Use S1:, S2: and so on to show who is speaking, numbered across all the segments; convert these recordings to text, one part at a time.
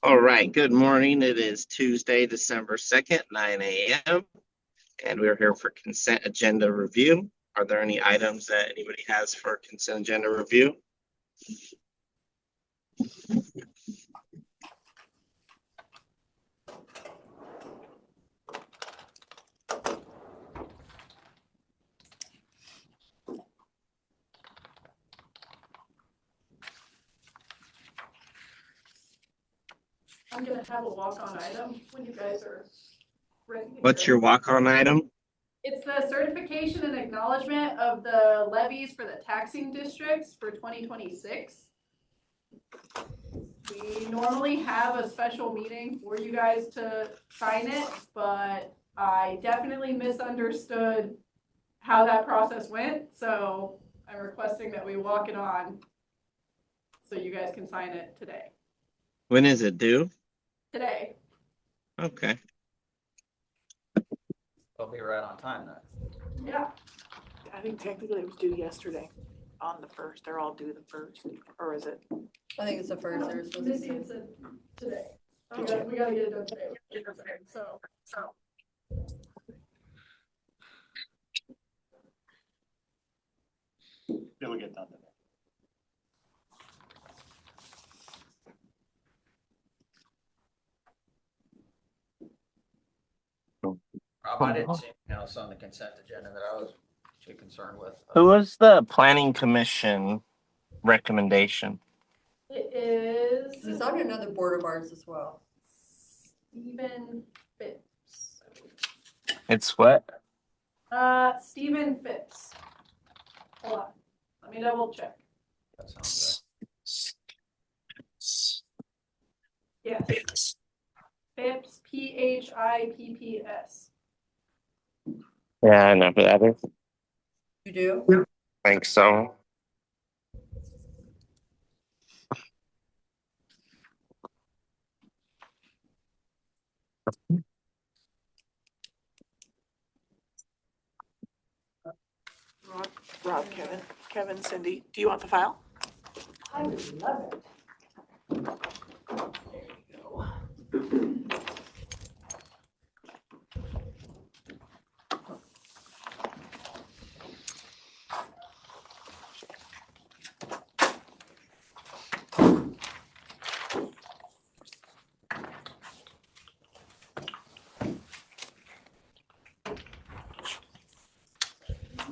S1: All right, good morning. It is Tuesday, December 2nd, 9 a.m., and we're here for consent agenda review. Are there any items that anybody has for consent agenda review?
S2: I'm gonna have a walk-on item when you guys are ready.
S1: What's your walk-on item?
S2: It's the certification and acknowledgement of the levies for the taxing districts for 2026. We normally have a special meeting for you guys to sign it, but I definitely misunderstood how that process went, so I'm requesting that we walk it on so you guys can sign it today.
S1: When is it due?
S2: Today.
S1: Okay.
S3: They'll be right on time then.
S2: Yeah.
S4: I think technically it was due yesterday on the 1st. They're all due the 1st, or is it?
S5: I think it's the first. There's supposed to
S2: Missy
S5: be.
S2: had said today. We gotta get it done today. So.
S3: It'll get done today. I didn't see anything else on the consent agenda that I was too concerned with.
S1: Who was the planning commission recommendation?
S2: It is
S5: It's on another board of ours as well.
S2: Stephen Phipps.
S1: It's what?
S2: Stephen Phipps. Hold on. Let me double check.
S3: That sounds
S2: Yes. Phipps, Phipps.
S1: Yeah, I know who that is.
S5: You do?
S1: I think so.
S4: Rob, Kevin, Cindy. Do you want the file?
S2: I would love it.
S4: There you go.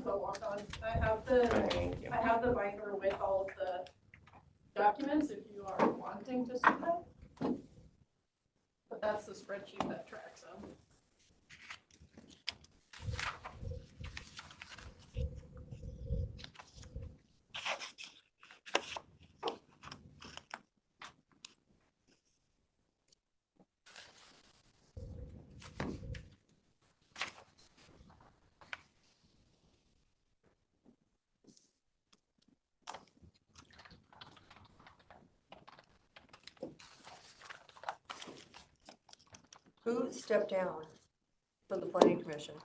S2: So walk on. I have the binder with all of the documents if you are wanting to see that. But that's the spreadsheet that tracks them.
S5: Who stepped down from the planning commission?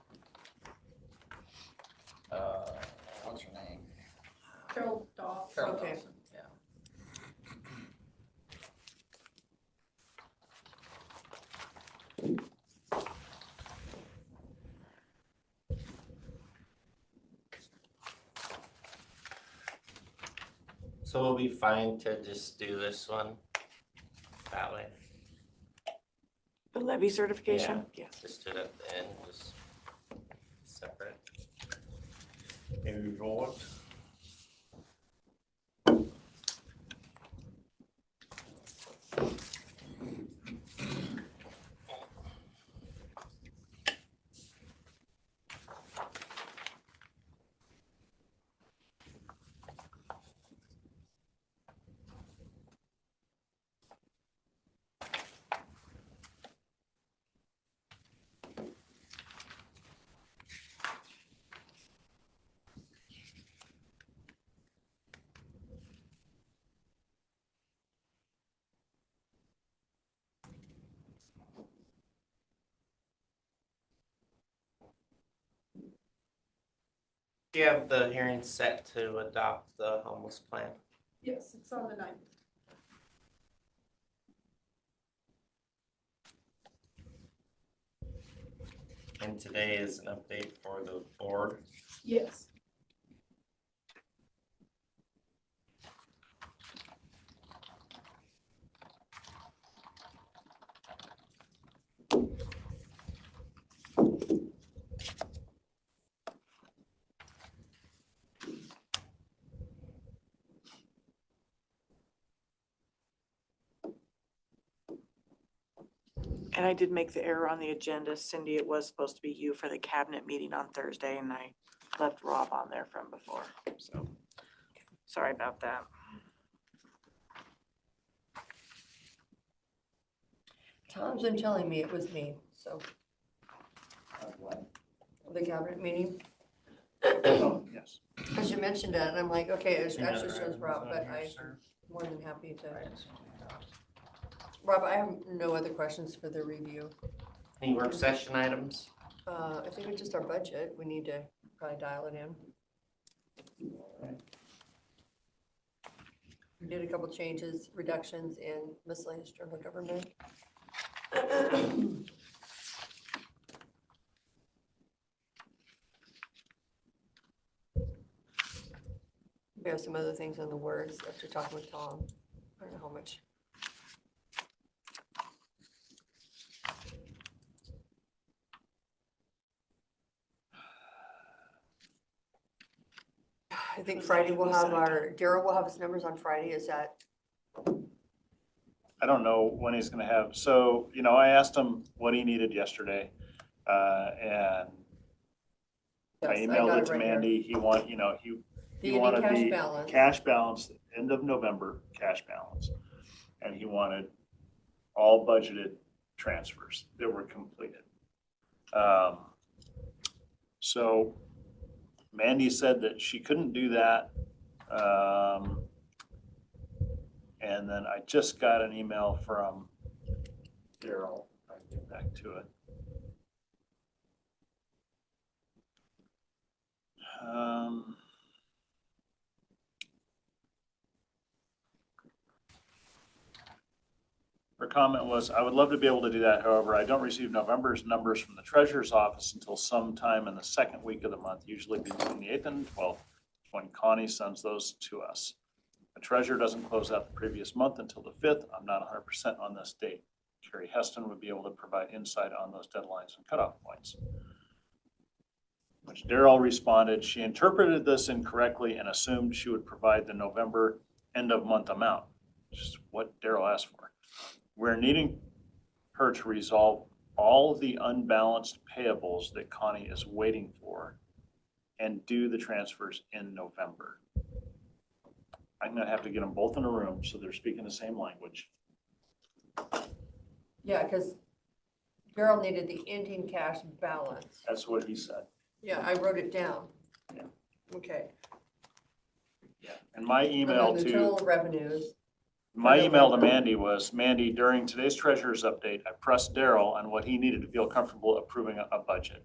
S3: what's her name?
S2: Carol Doff.
S3: Carol
S5: Okay.
S3: Dawson, yeah.
S1: So we'll be fine to just do this one that way.
S4: The levy certification? Yes.
S1: Just do it at the end, just separate.
S3: Maybe roll it.
S1: Do you have the hearing set to adopt the homeless plan?
S2: Yes, it's on the 9th.
S1: And today is an update for the board.
S2: Yes.
S4: And I did make the error on the agenda. Cindy, it was supposed to be you for the cabinet meeting on Thursday, and I left Rob on there from before, so sorry about that.
S5: Tom's been telling me it was me, so. The cabinet meeting,
S6: Oh, yes.
S5: as you mentioned it, and I'm like, okay, it actually shows Rob, but I'm more than happy to. Rob, I have no other questions for the review.
S1: Any work session items?
S5: I think it's just our budget. We need to probably dial it in. We did a couple changes, reductions in miscellaneous general government. We have some other things on the words after talking with Tom. I don't know how much. I think Friday we'll have Daryl will have his numbers on Friday. Is that?
S6: I don't know when he's gonna have, so, I asked him what he needed yesterday, and I
S5: Yes,
S6: emailed
S5: got
S6: it to
S5: right here.
S6: Mandy. He wanted
S5: The
S6: wanted
S5: cash
S6: the
S5: balance.
S6: cash balance, end of November cash balance. And he wanted all budgeted transfers that were completed. So Mandy said that she couldn't do that. And then I just got an email from Daryl. I'll get back to it. Her comment was, I would love to be able to do that. However, I don't receive November's numbers from the treasurer's office until sometime in the second week of the month, usually between the 8th and 12th, when Connie sends those to us. The treasurer doesn't close out the previous month until the 5th. I'm not 100% on this date. Carrie Heston would be able to provide insight on those deadlines and cutoff points. Which Daryl responded, she interpreted this incorrectly and assumed she would provide the November end of month amount, which is what Daryl asked for. We're needing her to resolve all the unbalanced payables that Connie is waiting for and do the transfers in November. I'm gonna have to get them both in a room so they're speaking the same language.
S5: Yeah, because Daryl needed the ending cash balance.
S6: That's what he said.
S5: Yeah, I wrote it down.
S6: Yeah.
S5: Okay.
S6: And my
S5: And
S6: email
S5: then the
S6: to
S5: total revenues.
S6: Mandy was, Mandy, during today's treasurer's update, I pressed Daryl on what he needed to feel comfortable approving a budget.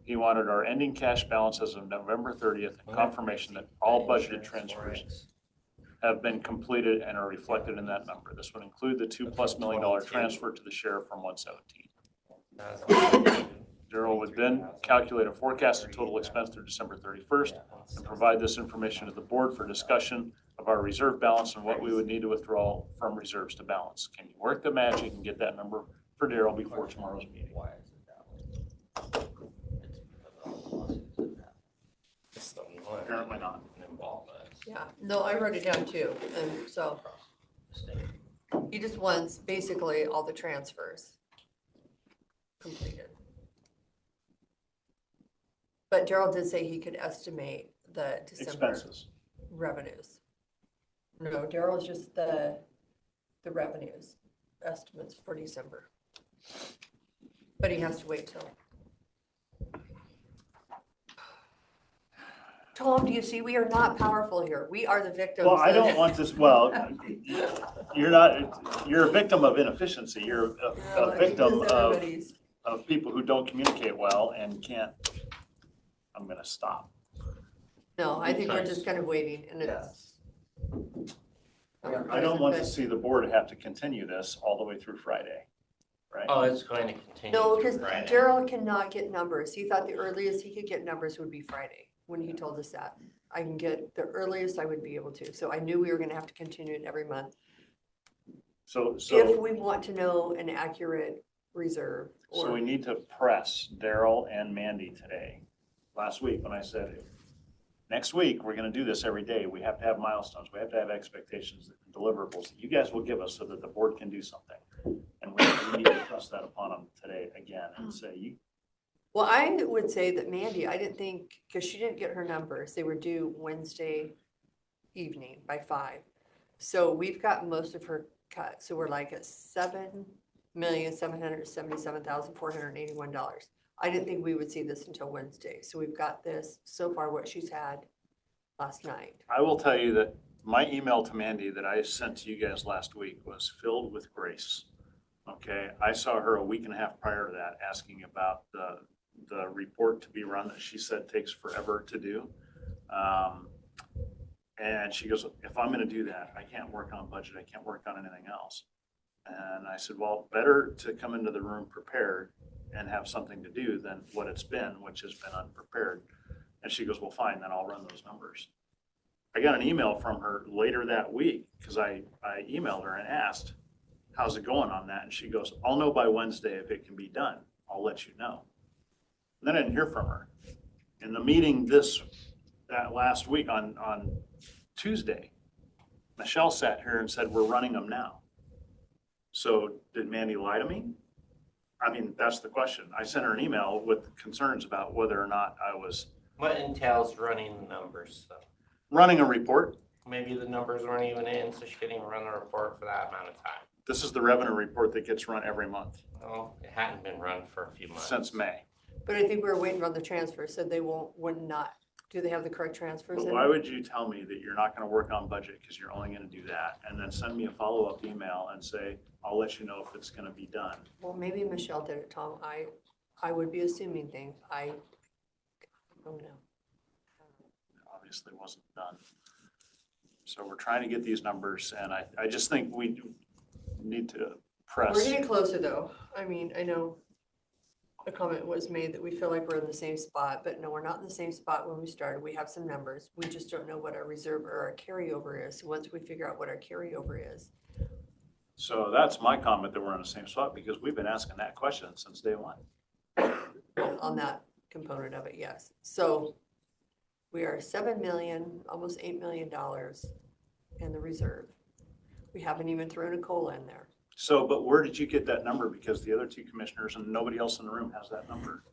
S6: He wanted our ending cash balance as of November 30th and confirmation that all budgeted transfers have been completed and are reflected in that number. This would include the $2+ million transfer to the sheriff from 117. Daryl would then calculate a forecasted total expense through December 31st and provide this information to the board for discussion of our reserve balance and what we would need to withdraw from reserves to balance. Can you work the magic and get that number for Daryl before tomorrow's meeting?
S3: Why is it that way? It's because of all the lawsuits that happened.
S1: It's the one
S6: Apparently not.
S1: involvement.
S5: Yeah, no, I wrote it down too. And so
S3: The state.
S5: he just wants basically all the transfers completed. But Daryl did say he could estimate the December
S6: Expenses.
S5: revenues. No, Daryl's just the revenues estimates for December. But he has to wait till. Tom, do you see, we are not powerful here. We are the victims.
S6: Well, I
S5: of-
S6: don't want this, well, you're not, you're a victim of inefficiency. You're
S5: No,
S6: a
S5: I think
S6: victim
S5: just
S6: of
S5: everybody's-
S6: people who don't communicate well and can't, I'm gonna stop.
S5: No, I think we're just kind of waiting and it's.
S6: I don't want to see the board have to continue this all the way through Friday. right?
S1: Oh, it's going to continue
S5: No,
S1: through
S5: because
S1: Friday.
S5: Daryl cannot get numbers. He thought the earliest he could get numbers would be Friday, when he told us that. I can get, the earliest I would be able to. So I knew we were gonna have to continue it every month.
S6: So,
S5: If we want to know an accurate reserve
S6: so
S5: or,
S6: we need to press Daryl and Mandy today. Last week, when I said, next week, we're gonna do this every day. We have to have milestones. We have to have expectations, deliverables that you guys will give us so that the board can do something. And we need to press that upon them today again and say, you,
S5: well, I would say that Mandy, I didn't think, because she didn't get her numbers. They were due Wednesday evening by 5. So we've got most of her cut. So we're like at $7,777,481. I didn't think we would see this until Wednesday. So we've got this, so far what she's had last night.
S6: I will tell you that my email to Mandy that I sent to you guys last week was filled with grace. Okay, I saw her a week and a half prior to that asking about the report to be run that she said takes forever to do. And she goes, if I'm gonna do that, I can't work on budget, I can't work on anything else. And I said, well, better to come into the room prepared and have something to do than what it's been, which has been unprepared. And she goes, well, fine, then I'll run those numbers. I got an email from her later that week, because I emailed her and asked, how's it going on that? And she goes, I'll know by Wednesday if it can be done. I'll let you know. And then I didn't hear from her. In the meeting that last week on Tuesday, Michelle sat here and said, we're running them now. So did Mandy lie to me? I mean, that's the question. I sent her an email with concerns about whether or not I was
S1: What entails running the numbers, though?
S6: running a report.
S1: Maybe the numbers weren't even in, so she couldn't even run the report for that amount of time.
S6: This is the revenue report that gets run every month
S1: Well, it hadn't been run for a few months.
S6: since May.
S5: But I think we were waiting on the transfer, so they would not, do they have the correct transfers
S6: But
S5: in?
S6: why would you tell me that you're not gonna work on budget because you're only gonna do that? And then send me a follow-up email and say, I'll let you know if it's gonna be done.
S5: Well, maybe Michelle did it, Tom. I would be assuming things. I don't know.
S6: It obviously wasn't done. So we're trying to get these numbers, and I just think we do need to
S5: We're
S6: press.
S5: getting closer though. I mean, I know a comment was made that we feel like we're in the same spot, but no, we're not in the same spot when we started. We have some numbers. We just don't know what our reserve or our carryover is. Once we figure out what our carryover is.
S6: So that's my comment that we're in the same spot, because we've been asking that question since day one.
S5: On that component of it, yes. So we are 7 million, almost $8 million in the reserve. We haven't even thrown a COLA in there.
S6: So, but where did you get that number? Because the other two commissioners and nobody else in the room has that number.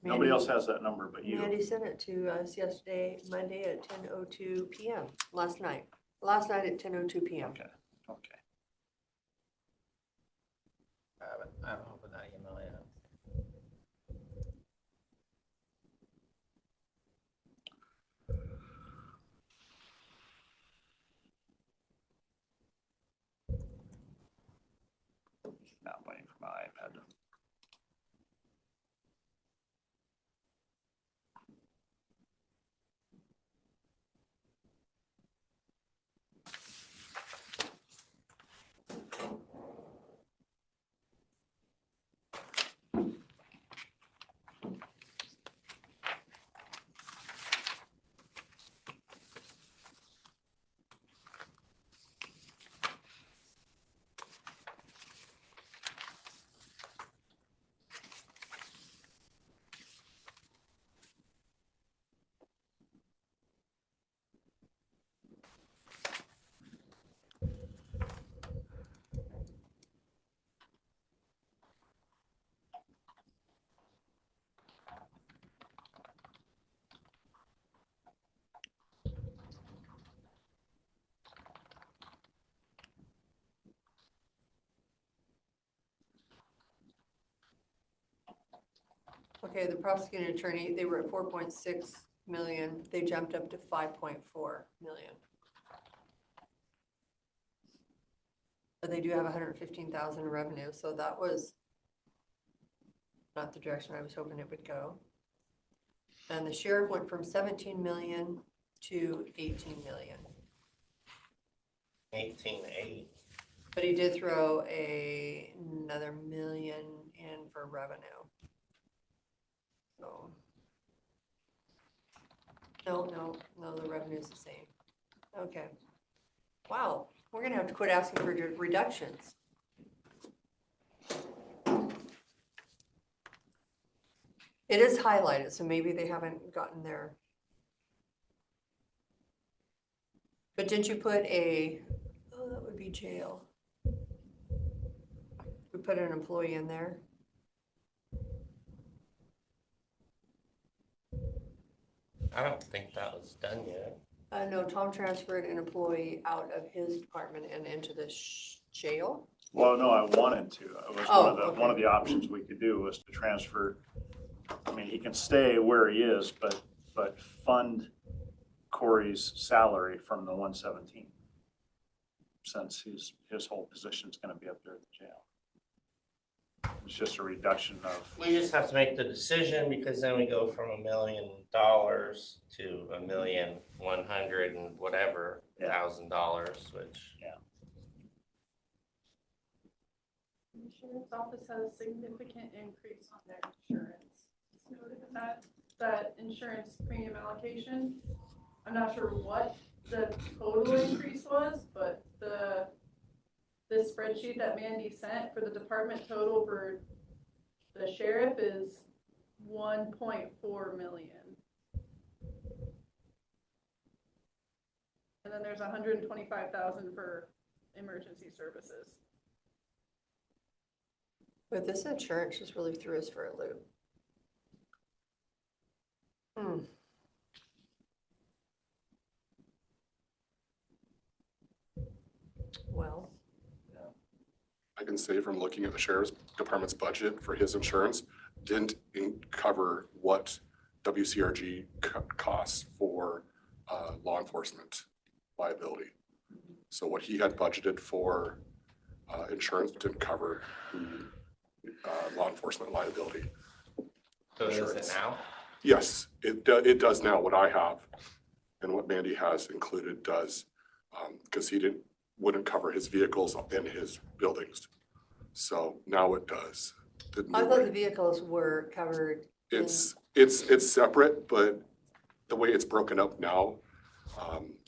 S6: Nobody else has that number but you.
S5: Mandy sent it to us yesterday, Monday at 10:02 PM, last night at 10:02 PM.
S6: Okay, okay.
S3: I haven't opened that email yet.
S6: Now I'm waiting for my iPad.
S5: Okay, the prosecuting attorney, they were at 4.6 million, they jumped up to 5.4 million. But they do have 115,000 in revenue, so that was not the direction I was hoping it would go. And the sheriff went from 17 million to 18 million.
S1: 18.8.
S5: But he did throw another million for revenue. So. No, the revenue's the same. Okay. Wow, we're gonna have to quit asking for reductions. It is highlighted, so maybe they haven't gotten there. But didn't you put oh, that would be jail. We put an employee in there.
S7: I don't think that was done yet.
S5: No, Tom transferred an employee out of his department and into the jail.
S6: Well, no, I wanted to. It was
S5: Oh,
S6: one of the options we could do was to transfer. I mean, he can stay where he is, but fund Corey's salary from the 117. Since his whole position's gonna be up there at the jail. It's just a reduction of,
S7: We just have to make the decision because then we go from $1 million to $1,100,000 and whatever $1,000, which.
S2: The insurance office has a significant increase on their insurance. It's noted in that insurance premium allocation. I'm not sure what the total increase was, but the spreadsheet that Mandy sent for the department total for the sheriff is 1.4 million. And then there's 125,000 for emergency services.
S5: But this insurance just really threw us for a loop. Well,
S8: I can say from looking at the sheriff's department's budget for his insurance, didn't cover what WCRG costs for law enforcement liability. So what he had budgeted for insurance didn't cover law enforcement liability.
S7: So is it
S8: Insurance.
S7: now?
S8: Yes, it does now. What I have and what Mandy has included does, because he wouldn't cover his vehicles and his buildings. So now it does. The
S5: I
S8: new
S5: thought
S8: way.
S5: the vehicles were covered.
S8: It's separate, but the way it's broken up now,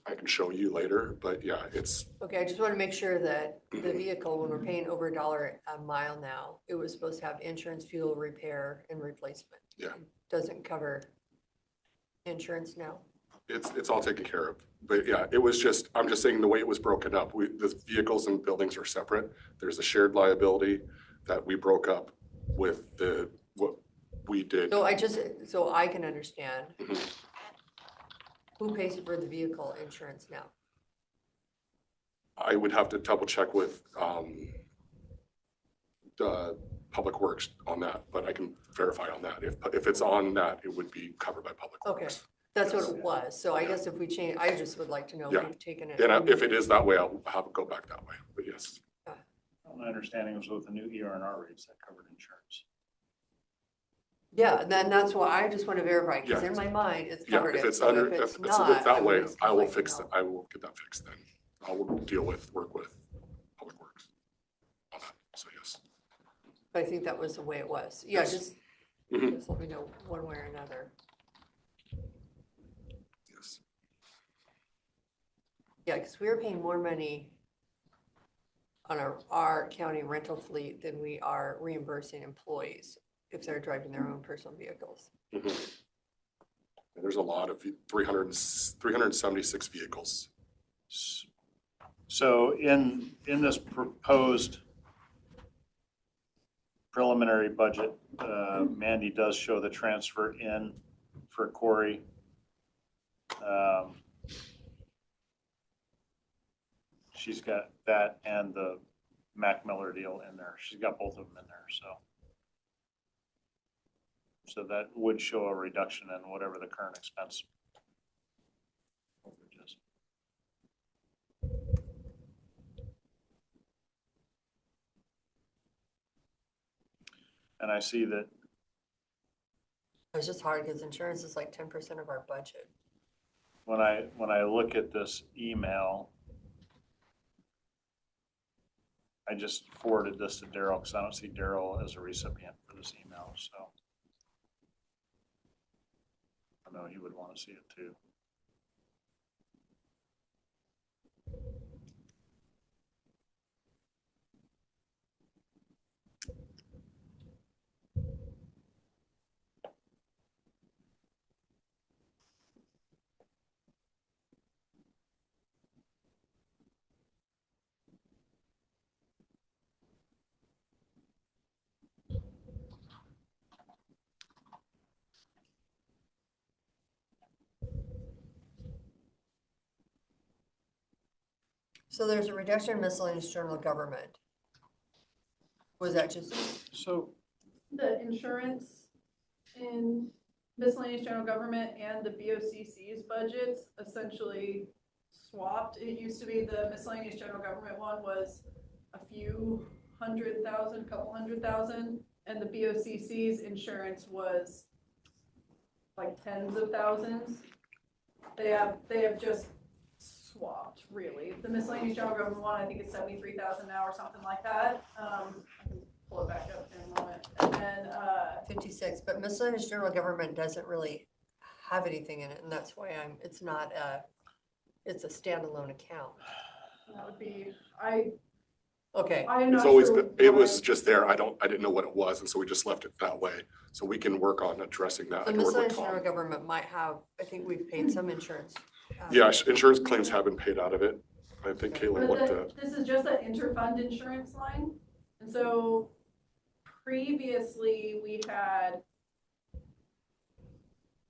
S8: I can show you later, but yeah, it's,
S5: Okay, I just want to make sure that the vehicle, when we're paying over $1 a mile now, it was supposed to have insurance, fuel, repair, and replacement.
S8: Yeah.
S5: It doesn't cover insurance now.
S8: it's all taken care of. But yeah, I'm just saying the way it was broken up, the vehicles and buildings are separate. There's a shared liability that we broke up with what we did.
S5: So I can understand.
S8: Mhm.
S5: Who pays for the vehicle insurance now?
S8: I would have to double check with the Public Works on that, but I can verify on that. If it's on that, it would be covered by Public
S5: Okay.
S8: Works.
S5: That's what it was. So I guess if we change, I just would like to know if
S8: Yeah.
S5: we've taken it.
S8: And if it is that way, I'll have it go back that way, but yes.
S6: my understanding was with the new ER&R rates that covered insurance.
S5: Yeah, then that's why I just want to verify, because
S8: Yeah.
S5: in my mind, it's
S8: Yeah,
S5: covered.
S8: if
S5: it.
S8: it's
S5: So
S8: under,
S5: if
S8: if
S5: it's
S8: it's
S5: not,
S8: that
S5: I
S8: way,
S5: would just
S8: I will
S5: like to
S8: fix
S5: know.
S8: it. I will get that fixed then. I will work with Public Works on that, so yes.
S5: But I think that was the way it was. Yeah,
S8: Yes.
S5: just
S8: Mhm.
S5: let me know one way or another.
S8: Yes.
S5: Yeah, because we were paying more money on our county rental fleet than we are reimbursing employees if they're driving their own personal vehicles.
S8: Mhm. And there's a lot of 376 vehicles.
S6: So in this proposed preliminary budget, Mandy does show the transfer in for Corey. She's got that and the Mac Miller deal in there. She's got both of them in there, so. So that would show a reduction in whatever the current expense overage is. And I see that
S5: It's just hard because insurance is like 10% of our budget.
S6: when I look at this email, I just forwarded this to Daryl because I don't see Daryl as a recipient for this email, so. I know he would want to see it too.
S5: So there's a reduction in miscellaneous general government. Was that just,
S6: So,
S2: The insurance in miscellaneous general government and the BOCC's budgets essentially swapped. It used to be the miscellaneous general government one was a few $100,000, couple $100,000, and the BOCC's insurance was like tens of thousands. They have just swapped, really. The miscellaneous general government one, I think it's 73,000 now or something like that. I can pull it back up in a moment. And then,
S5: 56, but miscellaneous general government doesn't really have anything in it, and that's why it's not it's a standalone account.
S2: that would be,
S5: Okay,
S2: I'm not
S8: It's always
S2: sure.
S8: been, it
S2: what-
S8: was just there. I didn't know what it was, and so we just left it that way. So we can work on addressing that.
S5: the
S8: I can work with
S5: miscellaneous general
S8: Tom.
S5: government might have, I think we've paid some insurance.
S8: Yeah, insurance claims have been paid out of it. I think Caitlin looked at,
S2: This is just an interfund insurance line. And so previously we had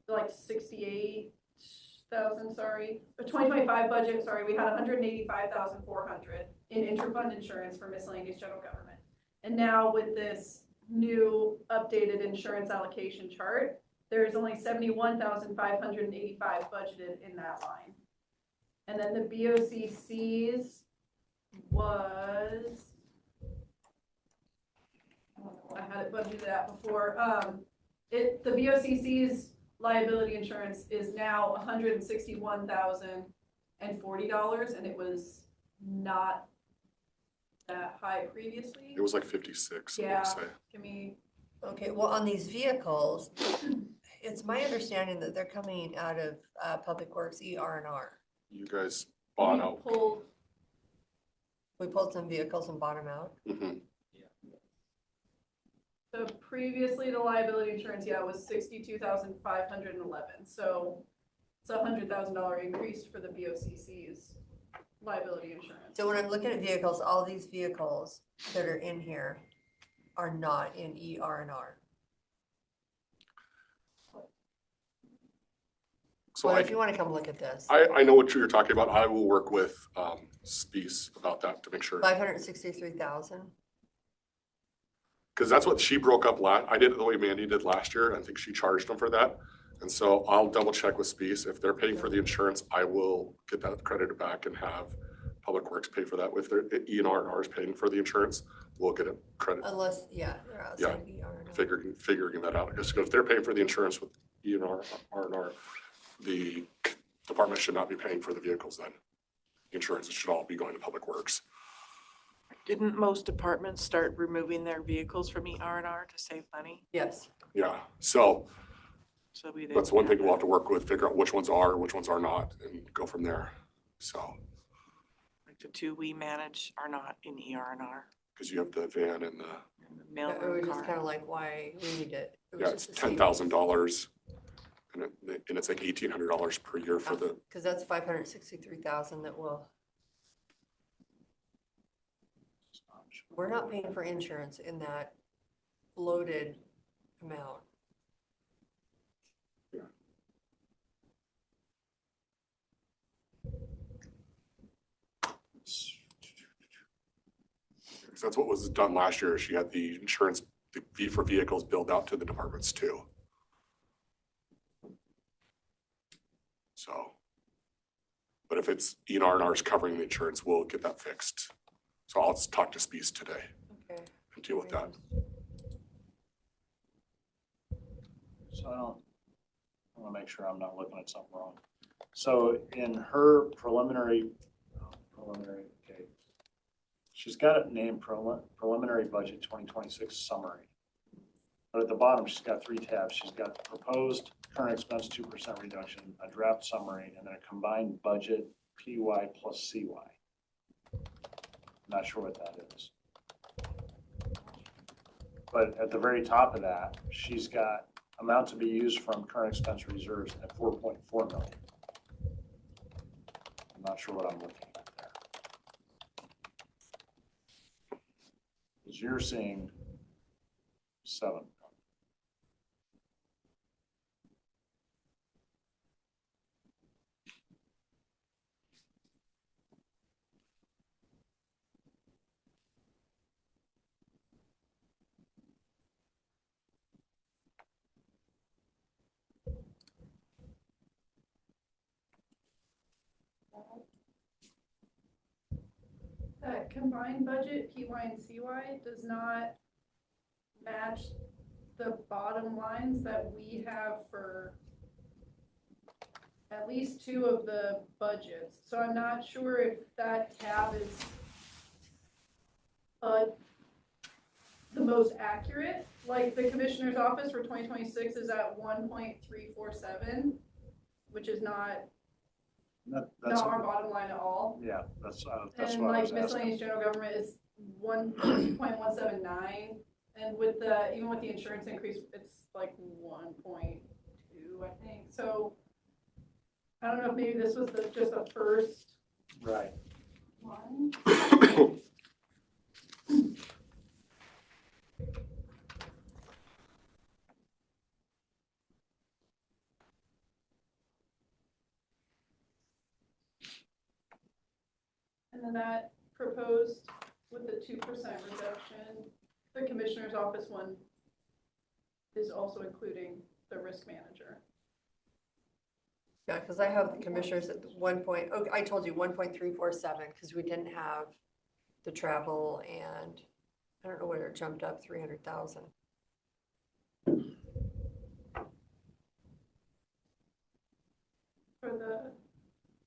S2: like 68,000, sorry, the 2025 budget, sorry, we had 185,400 in interfund insurance for miscellaneous general government. And now with this new updated insurance allocation chart, there's only 71,585 budgeted in that line. And then the BOCC's was, I had it budgeted out before, the BOCC's liability insurance is now $161,040, and it was not that high previously.
S8: it was like 56, I
S2: Yeah.
S8: want to say.
S2: Give me,
S5: Okay, well, on these vehicles, it's my understanding that they're coming out of Public Works ER&R.
S8: You guys bought
S2: we
S8: out.
S2: pulled,
S5: We pulled some vehicles and bought them out.
S8: Mhm.
S2: so previously the liability insurance, yeah, was 62,511. So it's a $100,000 increase for the BOCC's liability insurance.
S5: So when I'm looking at vehicles, all these vehicles that are in here are not in ER&R.
S8: So
S5: Well, if you want to come look at this,
S8: I know what you're talking about. I will work with Spies about that to make sure.
S5: 563,000.
S8: Because that's what she broke up I did it the way Mandy did last year. I think she charged them for that. And so I'll double check with Spies. If they're paying for the insurance, I will get that credited back and have Public Works pay for that. If their ER&R is paying for the insurance, we'll get it credit.
S5: Unless, yeah, they're outside of ER&R.
S8: Figuring that out. Because if they're paying for the insurance with ER&R, the department should not be paying for the vehicles then. Insurance, it should all be going to Public Works.
S4: Didn't most departments start removing their vehicles from ER&R to save money?
S5: Yes.
S8: Yeah, so
S4: So we didn't.
S8: that's one thing
S4: have
S8: we'll have to work with, figure out which ones are not, and go from there. So,
S4: Like the two we manage are not in ER&R.
S8: because you have the van and the,
S4: And the
S5: It
S4: mailroom
S5: was just kind
S4: car.
S5: of like why we need it. It was
S8: yeah, it's
S5: just to see-
S8: $10,000. And it's like $1,800 per year for the,
S5: Because that's 563,000 that will, we're not paying for insurance in that loaded amount.
S8: because that's what was done last year. She had the insurance, the fee for vehicles billed out to the departments too. So, but if it's ER&R is covering the insurance, we'll get that fixed. So I'll talk to Spies today
S5: Okay.
S8: and deal with that.
S6: so I want to make sure I'm not looking at something wrong. So in her preliminary, okay. she's got it named preliminary budget 2026 summary. But at the bottom, she's got 3 tabs. She's got proposed current expense 2% reduction, a draft summary, and then a combined budget PY plus CY. Not sure what that is. But at the very top of that, she's got amount to be used from current expense reserves at 4.4 million. I'm not sure what I'm looking at there. Because you're seeing 7.
S2: That combined budget, PY and CY, does not match the bottom lines that we have for at least 2 of the budgets. So I'm not sure if that tab is the most accurate. Like the commissioner's office for 2026 is at 1.347, which is not
S6: That's
S2: our bottom line at all.
S6: yeah, that's
S2: And
S6: what I
S2: like
S6: was asking.
S2: miscellaneous general government is 1.179, and with the, even with the insurance increase, it's like 1.2, I think. So I don't know if maybe this was just the first
S6: Right.
S2: one. And then that proposed with the 2% reduction, the commissioner's office one is also including the risk manager.
S5: Yeah, because I have the commissioners at I told you 1.347 because we didn't have the travel and I don't know whether it jumped up 300,000.
S2: For the,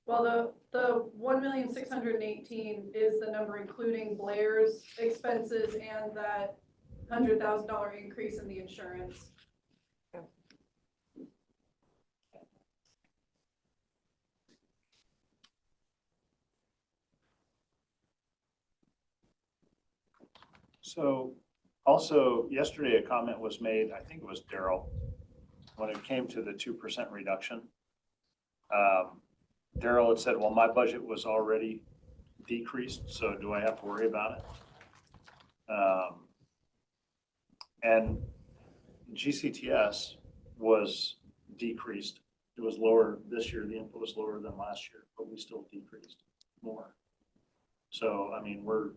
S2: well, the 1,618,000 is the number including Blair's expenses and that $100,000 increase in the insurance.
S6: So also yesterday, a comment was made, I think it was Daryl, when it came to the 2% reduction. Daryl had said, well, my budget was already decreased, so do I have to worry about it? And GCTS was decreased. It was lower this year. The input was lower than last year, but we still decreased more. So, I mean, we're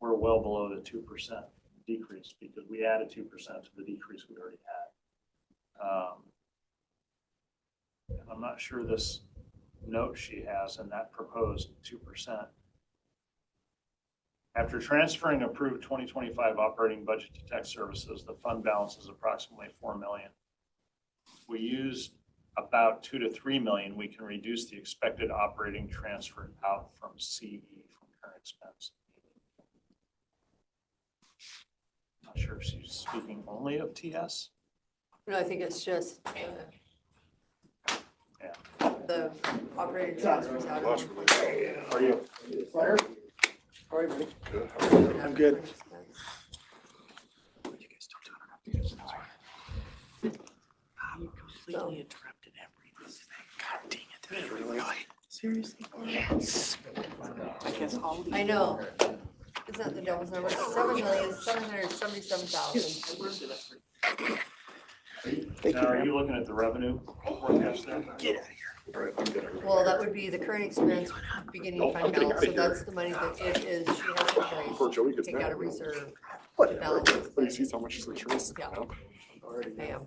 S6: well below the 2% decrease because we added 2% to the decrease we already had. And I'm not sure this note she has in that proposed 2%. After transferring approved 2025 operating budget to tech services, the fund balance is approximately $4 million. We use about $2 to $3 million. We can reduce the expected operating transfer out from CE from current expense. Not sure if she's speaking only of TS.
S5: No, I think it's just
S6: Yeah.
S5: the operating transfers out of.
S6: Are you?
S8: Good.
S5: I'm good.
S4: You completely interrupted everything. God dang it. Really? Seriously? Yes. I guess all.
S5: I know. Isn't that the devil's number? 7,777,000.
S6: Now, are you looking at the revenue forecast there?
S4: Get out of here.
S8: All right, I'm good.
S5: Well, that would be the current expense beginning
S8: Nope,
S5: fund
S8: I'm getting
S5: balance, so
S8: out of here.
S5: that's the money that it is, she has in
S8: Before
S5: place.
S8: Joey gets
S5: Take
S8: mad.
S5: out of reserve.
S8: Whatever.
S5: Balance.
S8: But he sees how much his insurance is
S5: Yeah.
S8: now.
S5: I am,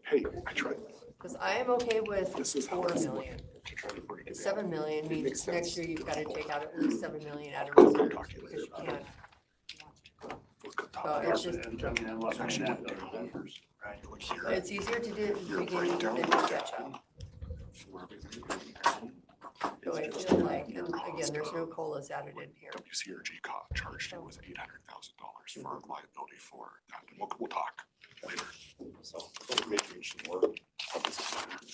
S8: Hey, I tried.
S5: because I am okay with
S8: This is how
S5: 4
S8: it's
S5: million.
S8: to try to break it down.
S5: 7 million
S8: It
S5: means
S8: makes
S5: next
S8: sense
S5: year you've
S8: to
S5: got to
S8: follow.
S5: take out at least 7 million out of
S8: I'll
S5: reserve,
S8: talk to you
S5: because you
S8: later.
S5: can't.
S8: Look at
S5: So
S8: top.
S5: it's just,
S6: Unless we enact other measures, right?
S5: it's easier to do it at the
S8: Your
S5: beginning than
S8: breakdown.
S5: to catch up.
S8: For everything.
S5: So I feel like, and again, there's no COLAs added in here.
S8: WCRG charged him with $800,000 for liability for that. We'll talk later. So making sure.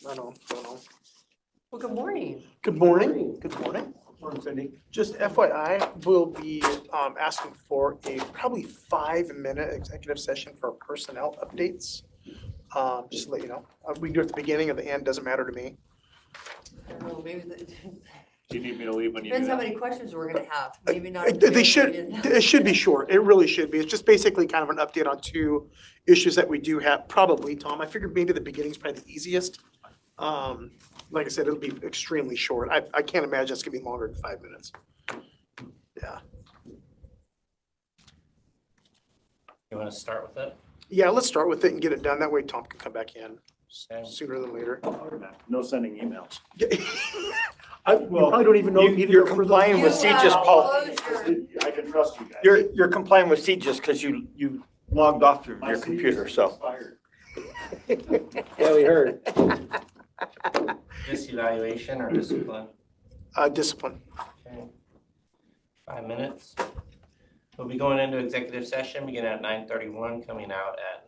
S9: I know.
S5: Well, good morning.
S9: Good morning. Good morning. Morning, Cindy. Just FYI, we'll be asking for a probably 5-minute executive session for personnel updates. Just to let you know. We can do it at the beginning or the end, doesn't matter to me.
S5: I don't know, maybe,
S6: Do you need me to leave when you do
S5: depends how
S6: that?
S5: many questions we're gonna have. Maybe not. at the
S9: They
S5: very
S9: should,
S5: end.
S9: it should be short. It really should be. It's just basically kind of an update on 2 issues that we do have, probably, Tom. I figured maybe the beginning's probably the easiest. Like I said, it'll be extremely short. I can't imagine it's gonna be longer than 5 minutes. Yeah.
S7: You want to start with it?
S9: Yeah, let's start with it and get it done. That way Tom can come back in
S7: Sam?
S9: sooner than later.
S6: No sending emails.
S9: You probably don't even know.
S3: You're complying with
S5: You,
S3: CJIS
S5: close
S6: I can trust you guys.
S3: You're complying with CJIS because you logged off your computer, so.
S7: Yeah, we heard. Disevaluation or discipline?
S9: Discipline.
S7: Okay. 5 minutes. We'll be going into executive session beginning at 9:31, coming out at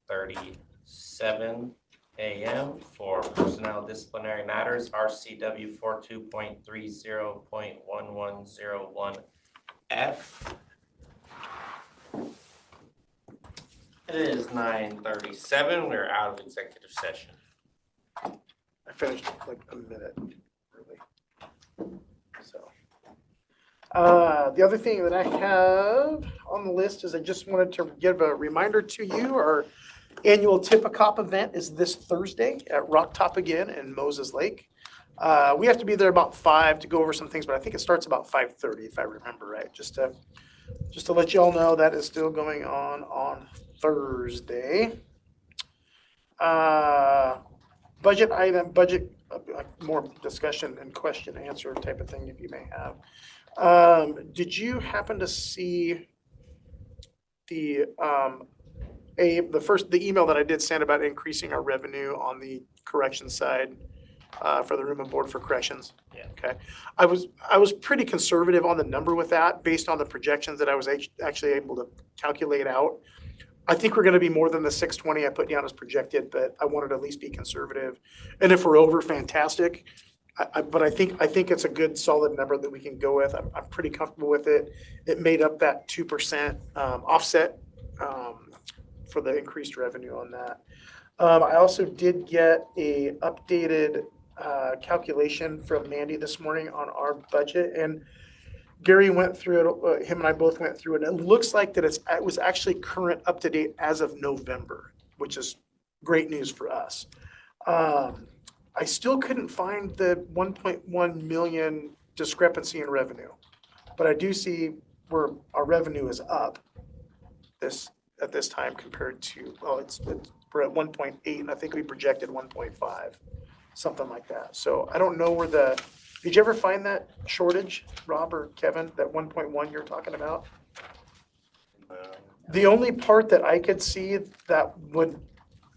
S7: 9:37 a.m. for personnel disciplinary matters, RCW 42.30.1101F. It is 9:37. We're out of executive session.
S9: I finished like a minute early. So. The other thing that I have on the list is I just wanted to give a reminder to you, our annual Tippecop event is this Thursday at Rock Top again in Moses Lake. We have to be there about 5 to go over some things, but I think it starts about 5:30 if I remember right. Just to let you all know that is still going on Thursday. Budget item, more discussion and question answer type of thing if you may have. Did you happen to see the email that I did send about increasing our revenue on the correction side for the room and board for corrections?
S7: Yeah.
S9: Okay. I was pretty conservative on the number with that based on the projections that I was actually able to calculate out. I think we're going to be more than the 620 I put down as projected, but I wanted to at least be conservative. And if we're over, fantastic. But I think it's a good solid number that we can go with. I'm pretty comfortable with it. It made up that 2% offset for the increased revenue on that. I also did get a updated calculation from Mandy this morning on our budget, and Gary went through it. Him and I both went through it. And it looks like that it was actually current, up to date as of November, which is great news for us. I still couldn't find the 1.1 million discrepancy in revenue, but I do see where our revenue is up at this time compared to, we're at 1.8 and I think we projected 1.5, something like that. So I don't know did you ever find that shortage, Rob or Kevin, that 1.1 you're talking about? The only part that I could see that would,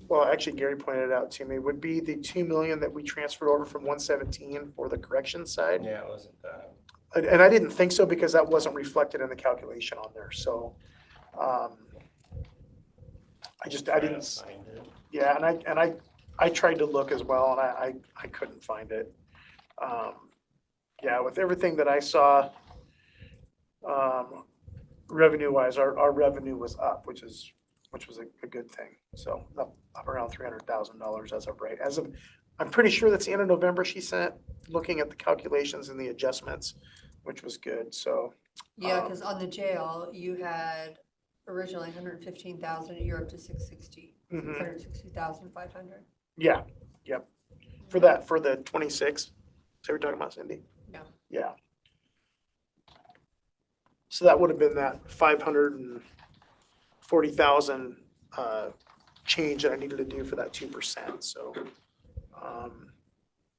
S9: well, actually Gary pointed it out to me, would be the 2 million that we transferred over from 117 for the correction side.
S7: Yeah, it wasn't that.
S9: And I didn't think so because that wasn't reflected in the calculation on there. So I didn't,
S7: Find it.
S9: yeah, and I tried to look as well and I couldn't find it. Yeah, with everything that I saw, revenue wise, our revenue was up, which was a good thing. So up around $300,000 as of right. I'm pretty sure that's the end of November she sent, looking at the calculations and the adjustments, which was good. So.
S5: Yeah, because on the jail, you had originally 115,000, you're up to 660,
S9: Mhm.
S5: 160,500.
S9: Yeah, yep. For the 26, so we're talking about Cindy?
S5: Yeah.
S9: Yeah. So that would have been that 540,000 change that I needed to do for that 2%. So,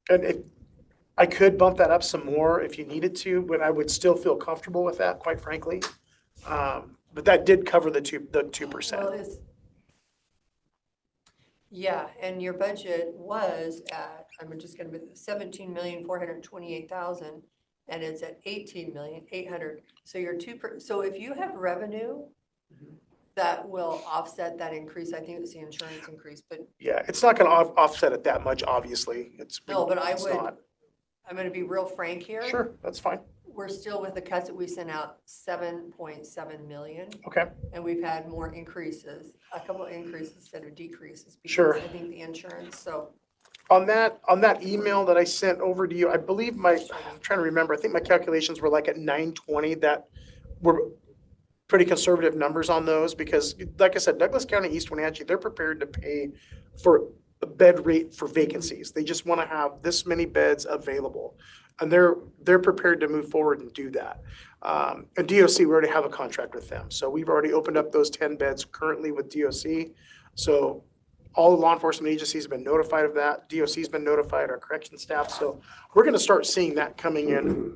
S9: and I could bump that up some more if you needed to, but I would still feel comfortable with that, quite frankly. But that did cover the 2%.
S5: Well, Yeah, and your budget was at, I'm just gonna be 17,428,000, and it's at 18,800,000. So you're so if you have revenue, that will offset that increase. I think it's the insurance increase, but
S9: Yeah, it's not gonna offset it that much, obviously.
S5: no, but
S9: It's not.
S5: I'm gonna be real frank here.
S9: Sure, that's fine.
S5: We're still with the cuts that we sent out, 7.7 million.
S9: Okay,
S5: And we've had more increases, a couple of increases instead of decreases.
S9: Sure.
S5: Because I think the insurance, so.
S9: on that email that I sent over to you, I believe I'm trying to remember, I think my calculations were like at 920, that were pretty conservative numbers on those, because like I said, Douglas County, East Wenatchee, they're prepared to pay for a bed rate for vacancies. They just want to have this many beds available. And they're prepared to move forward and do that. And DOC, we already have a contract with them. So we've already opened up those 10 beds currently with DOC. So all the law enforcement agencies have been notified of that. DOC's been notified, our correction staff. So we're going to start seeing that coming in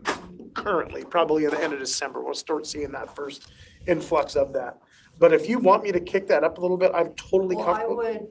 S9: currently, probably in the end of December. We'll start seeing that first influx of that. But if you want me to kick that up a little bit, I'm totally
S5: Well,
S9: comfortable.
S5: I would,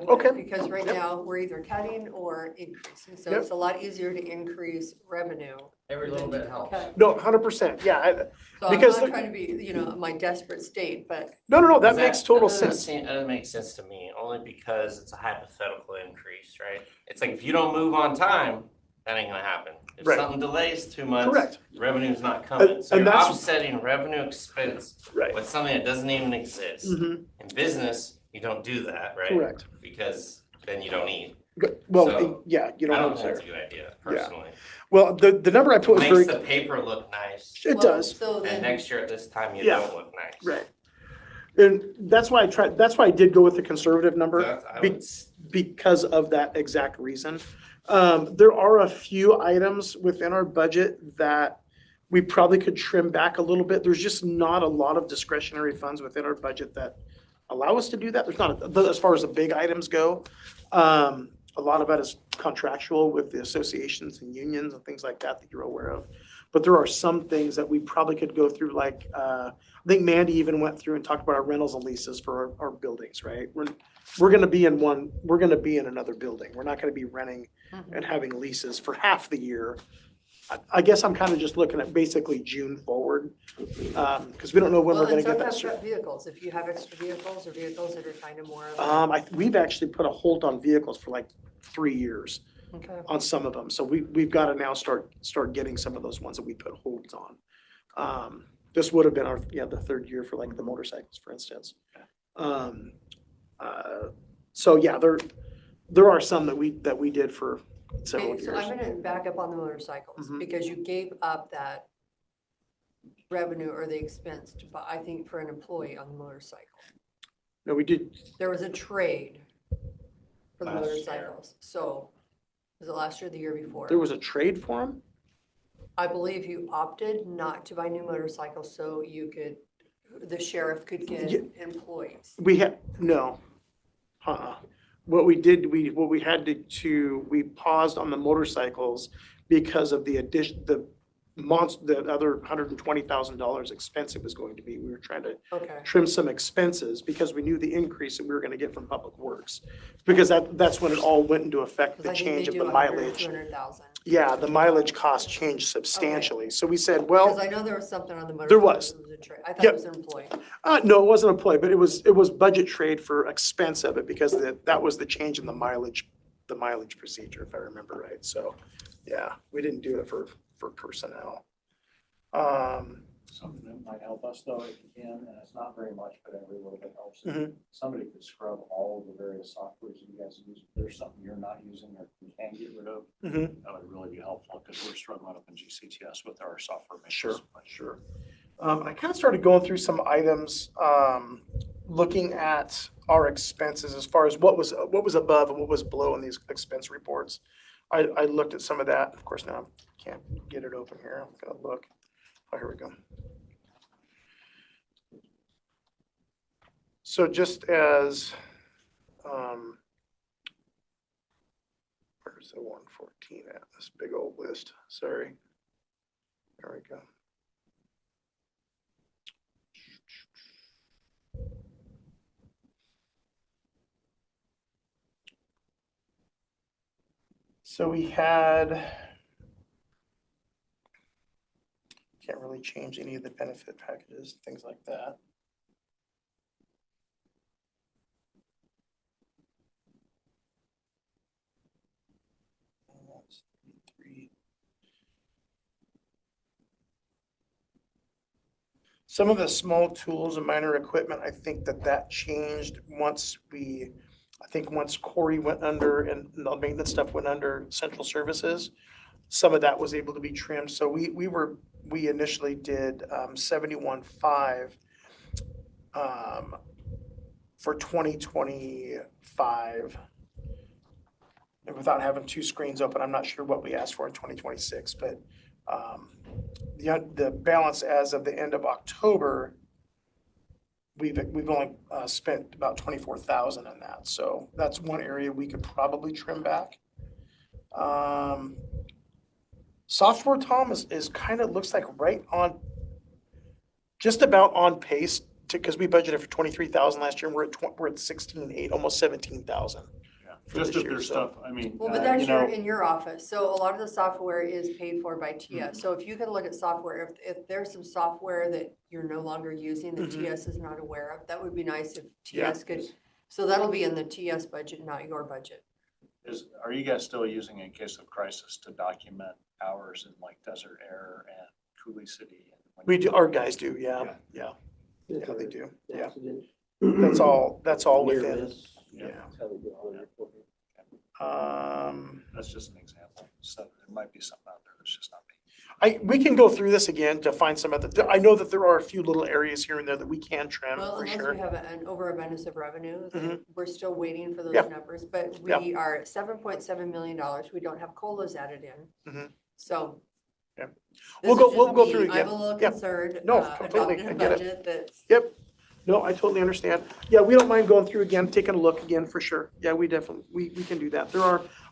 S9: Okay.
S5: because right
S9: Yep.
S5: now, we're either cutting or increasing. So
S9: Yep.
S5: it's a lot easier to increase revenue.
S3: Every little bit helps.
S5: Cut.
S9: No, 100%. Yeah.
S5: So I'm
S9: Because
S5: not
S9: the-
S5: trying to be, my desperate state, but
S9: No. That makes total
S7: doesn't
S9: sense.
S7: That doesn't make sense to me, only because it's a hypothetical increase, right? It's like if you don't move on time, that ain't gonna happen. If
S9: Right.
S7: something delays 2 months,
S9: Correct.
S7: revenue's not coming. So
S9: and
S7: you're
S9: that's-
S7: offsetting revenue expense
S9: Right.
S7: with something that doesn't even exist.
S9: Mhm.
S7: In business, you don't do that, right?
S9: Correct.
S7: Because then you don't eat.
S9: Good. Well,
S7: So,
S9: yeah, you
S7: I
S9: don't
S7: don't
S9: have
S7: think it's
S9: there.
S7: a good idea, personally.
S9: Well, the number I put was
S7: Makes
S9: very,
S7: the paper look nice,
S9: it
S5: well,
S9: does.
S5: So
S7: and
S5: then,
S7: next year at this time, you
S9: Yeah.
S7: don't look nice.
S9: Right. And that's why I did go with the conservative number.
S7: I
S9: Be-
S7: would
S9: because of that exact reason. There are a few items within our budget that we probably could trim back a little bit. There's just not a lot of discretionary funds within our budget that allow us to do that. There's not, as far as the big items go. A lot of that is contractual with the associations and unions and things like that you're aware of. But there are some things that we probably could go through, like, I think Mandy even went through and talked about our rentals and leases for our buildings, right? We're gonna be in another building. We're not gonna be renting and having leases for half the year. I guess I'm kind of just looking at basically June forward, because we don't know when
S5: well,
S9: we're gonna
S5: and
S9: get that.
S5: sometimes got vehicles, if you have extra vehicles or vehicles that are kind of more.
S9: We've actually put a hold on vehicles for like 3 years
S5: Okay.
S9: on some of them. So we've got to now start getting some of those ones that we put holds on. This would have been the third year for like the motorcycles, for instance. So yeah, there are some that we did for several
S5: Okay, so
S9: years.
S5: I'm gonna back up on the motorcycles,
S9: Mhm.
S5: because you gave up that revenue or the expense to buy, I think, for an employee on the motorcycle.
S9: No, we did,
S5: There was a trade for the
S7: Last year.
S5: motorcycles, so, was it last year or the year before?
S9: there was a trade for them?
S5: I believe you opted not to buy new motorcycles so the sheriff could get
S9: Yeah.
S5: employees.
S9: We had, no. What we did, we we paused on the motorcycles because of the addition, the other $120,000 expense it was going to be. We were trying to
S5: Okay,
S9: trim some expenses because we knew the increase that we were gonna get from Public Works. Because that's when it all went into effect,
S5: because
S9: the
S5: I think they
S9: change of
S5: do
S9: the
S5: 100,
S9: mileage.
S5: 200,000.
S9: Yeah, the mileage cost changed substantially. So we said, well.
S5: Because I know there was something on the motorcycle.
S9: There was.
S5: It was a trade. I thought
S9: Yep.
S5: it was an employee.
S9: No, it wasn't a play, but it was budget trade for expense of it because that was the change in the mileage procedure, if I remember right. So, yeah, we didn't do it for personnel.
S6: Something that might help us though, if you can, and it's not very much, but every little bit helps.
S9: Mhm.
S6: Somebody could scrub all of the various softwares you guys use. If there's something you're not using or you can get rid of,
S9: Mhm.
S6: that would really be helpful because we're struggling up in GCTS with our software.
S9: Sure,
S6: maintenance.
S9: sure. I kind of started going through some items, looking at our expenses as far as what was above and what was below in these expense reports. I looked at some of that. Of course, now I can't get it open here. I'm gonna look. Oh, here we go. So just as, where's the 114 at? This big old list. Sorry. There we go. So we had, can't really change any of the benefit packages, things like that. That's 3. Some of the small tools and minor equipment, I think that changed once once Corey went under and the maintenance stuff went under central services. Some of that was able to be trimmed. So we initially did 71.5 for 2025. And without having 2 screens open, I'm not sure what we asked for in 2026, but the balance as of the end of October, we've only spent about 24,000 in that. So that's one area we could probably trim back. Software, Tom, is kind of looks like right on, just about on pace to, because we budgeted for 23,000 last year and we're at 16.8, almost 17,000.
S6: Yeah,
S9: For
S6: just
S9: this
S6: if
S9: year,
S6: there's
S9: so-
S6: stuff, I mean,
S5: Well, but
S6: you
S5: that's
S6: know,
S5: in your office. So a lot of the software is paid for by TS. So if you can look at software, if there's some software that you're no longer using that
S9: Mhm.
S5: TS is not aware of, that would be nice if
S9: Yeah.
S5: TS could. So that'll be in the TS budget, not your budget.
S6: are you guys still using in case of crisis to document hours in like Desert Air and Cooley City?
S9: We do, our guys do, yeah, yeah, they do, yeah. That's all within, yeah.
S6: That's just an example. So there might be something out there that's just not me.
S9: We can go through this again to find some of the, I know that there are a few little areas here and there that we can trim
S5: Well,
S9: for
S5: unless
S9: sure.
S5: we have an overabundance of revenue, then we're still waiting for those
S9: Yeah.
S5: numbers. But
S9: Yeah.
S5: we are at $7.7 million. We don't have COLAs added in.
S9: Mhm.
S5: So.
S9: Yeah.
S5: this
S9: We'll
S5: is
S9: go-
S5: just
S9: we'll go
S5: me.
S9: through it again.
S5: I'm a little
S9: Yeah.
S5: concerned.
S9: No, completely.
S5: adopting
S9: I
S5: a
S9: get it.
S5: budget that's.
S9: Yep. No, I totally understand. Yeah, we don't mind going through again, taking a look again for sure. Yeah, we definitely, we can do that.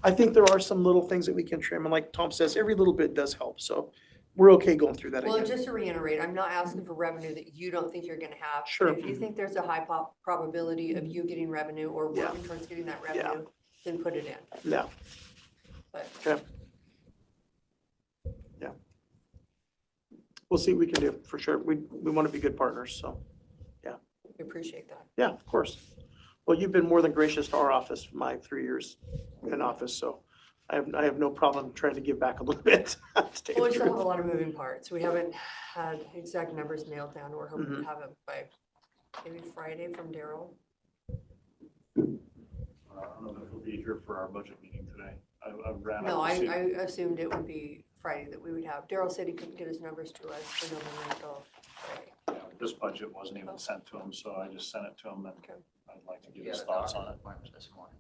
S9: I think there are some little things that we can trim. And like Tom says, every little bit does help. So we're okay going through that
S5: Well,
S9: again.
S5: just to reiterate, I'm not asking for revenue that you don't think you're gonna have.
S9: Sure.
S5: If you think there's a high probability of you getting revenue or
S9: Yeah.
S5: working towards getting that
S9: Yeah.
S5: revenue, then put it in.
S9: Yeah.
S5: But
S9: Okay. Yeah. We'll see what we can do for sure. We want to be good partners. So
S5: we appreciate that.
S9: yeah, of course. Well, you've been more than gracious to our office, my 3 years in office. So I have no problem trying to give back a little bit. to tell you
S5: Well, we
S9: the
S5: still have a
S9: truth.
S5: lot of moving parts. We haven't had exact numbers nailed down. We're hoping
S9: Mm-hmm.
S5: to have it by maybe Friday from Daryl.
S6: I don't know if we'll be here for our budget meeting today. I ran
S5: No,
S6: up to see.
S5: I assumed it would be Friday that we would have. Daryl said he couldn't get his numbers to us for November until Friday.
S6: Yeah, this budget wasn't even sent to him, so I just sent it to him and
S5: Okay.
S6: I'd like to
S3: He
S6: get
S3: had
S6: his
S3: a
S6: thoughts on
S3: doctor's
S6: it.
S3: appointment this morning.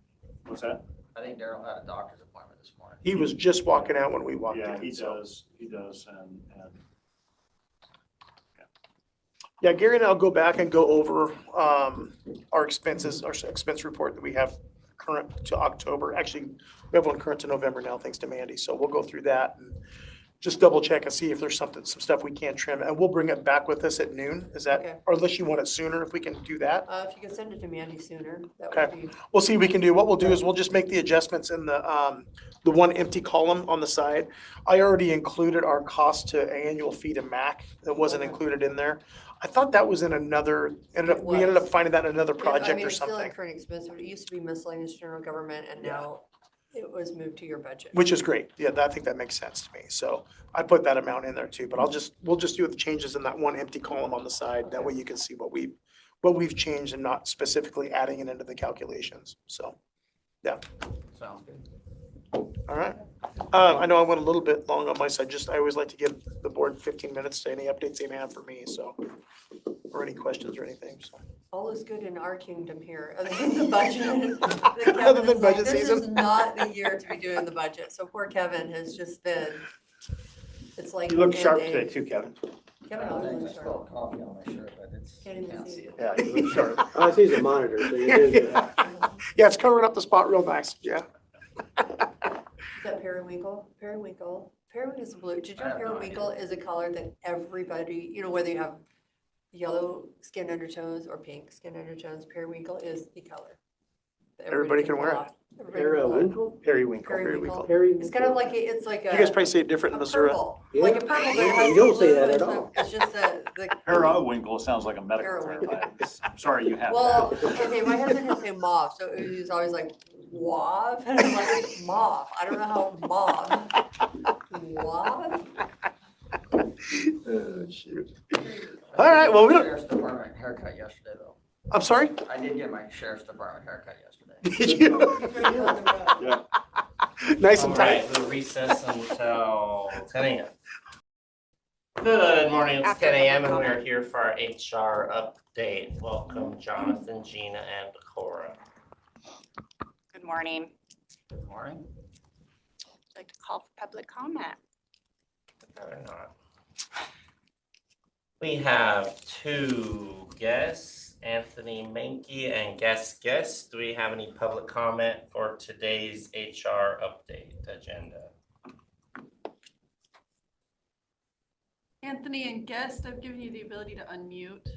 S6: What's that?
S3: I think Daryl had a doctor's appointment this morning.
S9: He was just walking out when we walked
S6: Yeah,
S9: in.
S6: he
S9: so.
S6: does, and
S9: Yeah, Gary and I'll go back and go over our expenses, our expense report that we have current to October. Actually, we have one current to November now, thanks to Mandy. So we'll go through that and just double check and see if there's some stuff we can trim. And we'll bring it back with us at noon. Is
S5: Okay.
S9: that, or unless you want it sooner, if we can do that?
S5: If you could send it to Mandy sooner, that would
S9: Okay.
S5: be.
S9: We'll see what we can do. What we'll do is we'll just make the adjustments in the one empty column on the side. I already included our cost to annual fee to MAC. That wasn't
S5: Okay.
S9: included in there. I thought that was in another, we ended up
S5: was.
S9: finding that in another
S5: I
S9: project
S5: mean,
S9: or
S5: it's still in
S9: something,
S5: current expense, but it used to be miscellaneous general government and
S9: Yeah.
S5: now it was moved to your budget.
S9: which is great. Yeah, I think that makes sense to me. So I put that amount in there too, but we'll just do the changes in that one empty column on the side. That way you can see what we've changed and not specifically adding it into the calculations. So,
S3: Sounds good.
S9: all right. I know I went a little bit long on my side. I always like to give the board 15 minutes to any updates they may have for me, so, or any questions or anything, so.
S5: All is good in our kingdom here, other than the budget.
S9: Other than budget
S5: This is
S9: season.
S5: not the year to be doing the budget. So poor Kevin has just been, it's like.
S10: You look sharp
S5: Band-Aid.
S10: today too, Kevin.
S5: Kevin
S3: I
S5: always
S3: think I
S5: looks sharp.
S3: spilled coffee on my shirt, but it's,
S5: Can't
S3: you
S5: even
S3: can't
S5: see
S3: see
S5: it.
S3: it.
S10: Yeah, you look sharp.
S11: I see the monitor, so you're doing good.
S9: Yeah, it's covering up the spot real nice, yeah.
S5: Is that periwinkle? Periwinkle. Periwinkle is blue. Did you
S3: I
S5: know
S3: have no
S5: periwinkle is a color that everybody, whether you have yellow skin undertones or pink skin undertones, periwinkle is the color.
S9: Everybody can wear it.
S5: Everybody can wear it.
S11: Periwinkle?
S9: Periwinkle,
S5: Periwinkle.
S9: periwinkle.
S5: It's kind of like, it's like
S9: You guys
S5: a
S9: probably say it different in Missouri.
S5: purple, like a purple, but it
S11: Yeah,
S5: has
S11: you don't
S5: the
S11: say
S5: blue
S11: that
S5: and
S11: at
S5: the-
S11: all.
S5: It's just the.
S6: Periwinkle sounds like a medical term.
S5: Periwinkle.
S6: I'm sorry you have
S5: Well,
S6: that.
S5: okay, my husband has say mauve, so he was always like, "Wauve," and I'm like, "Mauve." I don't know how mauve. Wauve?
S9: Oh, shoot. All right, well, we don't,
S3: Sheriff's Department haircut yesterday, though.
S9: I'm sorry?
S3: I did get my Sheriff's Department haircut yesterday.
S9: Did you?
S6: Yeah.
S9: Nice
S7: All
S9: and
S7: right,
S9: tight.
S7: we'll recess until 10 a.m. Good morning, it's
S4: After
S7: 10 a.m. and
S4: public
S7: we are here for our HR update. Welcome Jonathan, Gina, and Cora.
S10: Good morning.
S3: Good morning.
S10: I'd like to call for public comment.
S7: Or not. We have two guests, Anthony Menke and guest. Do we have any public comment for today's HR update agenda?
S2: Anthony and guest, I've given you the ability to unmute.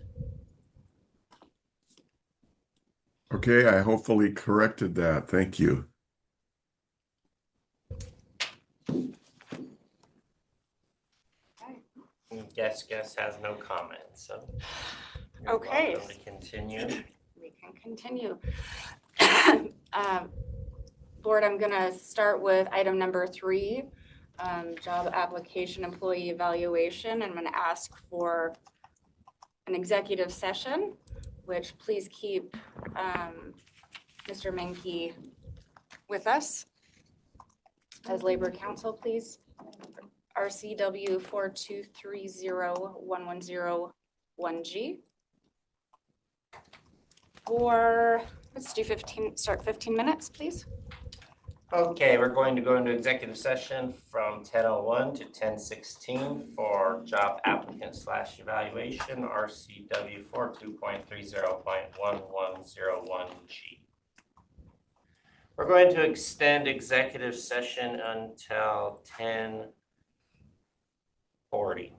S12: Okay, I hopefully corrected that. Thank you.
S7: Guest has no comment, so. you're
S10: Okay.
S7: welcome to continue.
S10: We can continue. Board, I'm going to start with item number 3, job application employee evaluation. I'm going to ask for an executive session, which please keep Mr. Menke with us as labor counsel, please. RCW 4230110-1G. For, let's do 15 minutes, please.
S7: Okay, we're going to go into executive session from 10:01 to 10:16 for job applicant / evaluation, RCW 42.30.1101G. We're going to extend executive session until 10:40.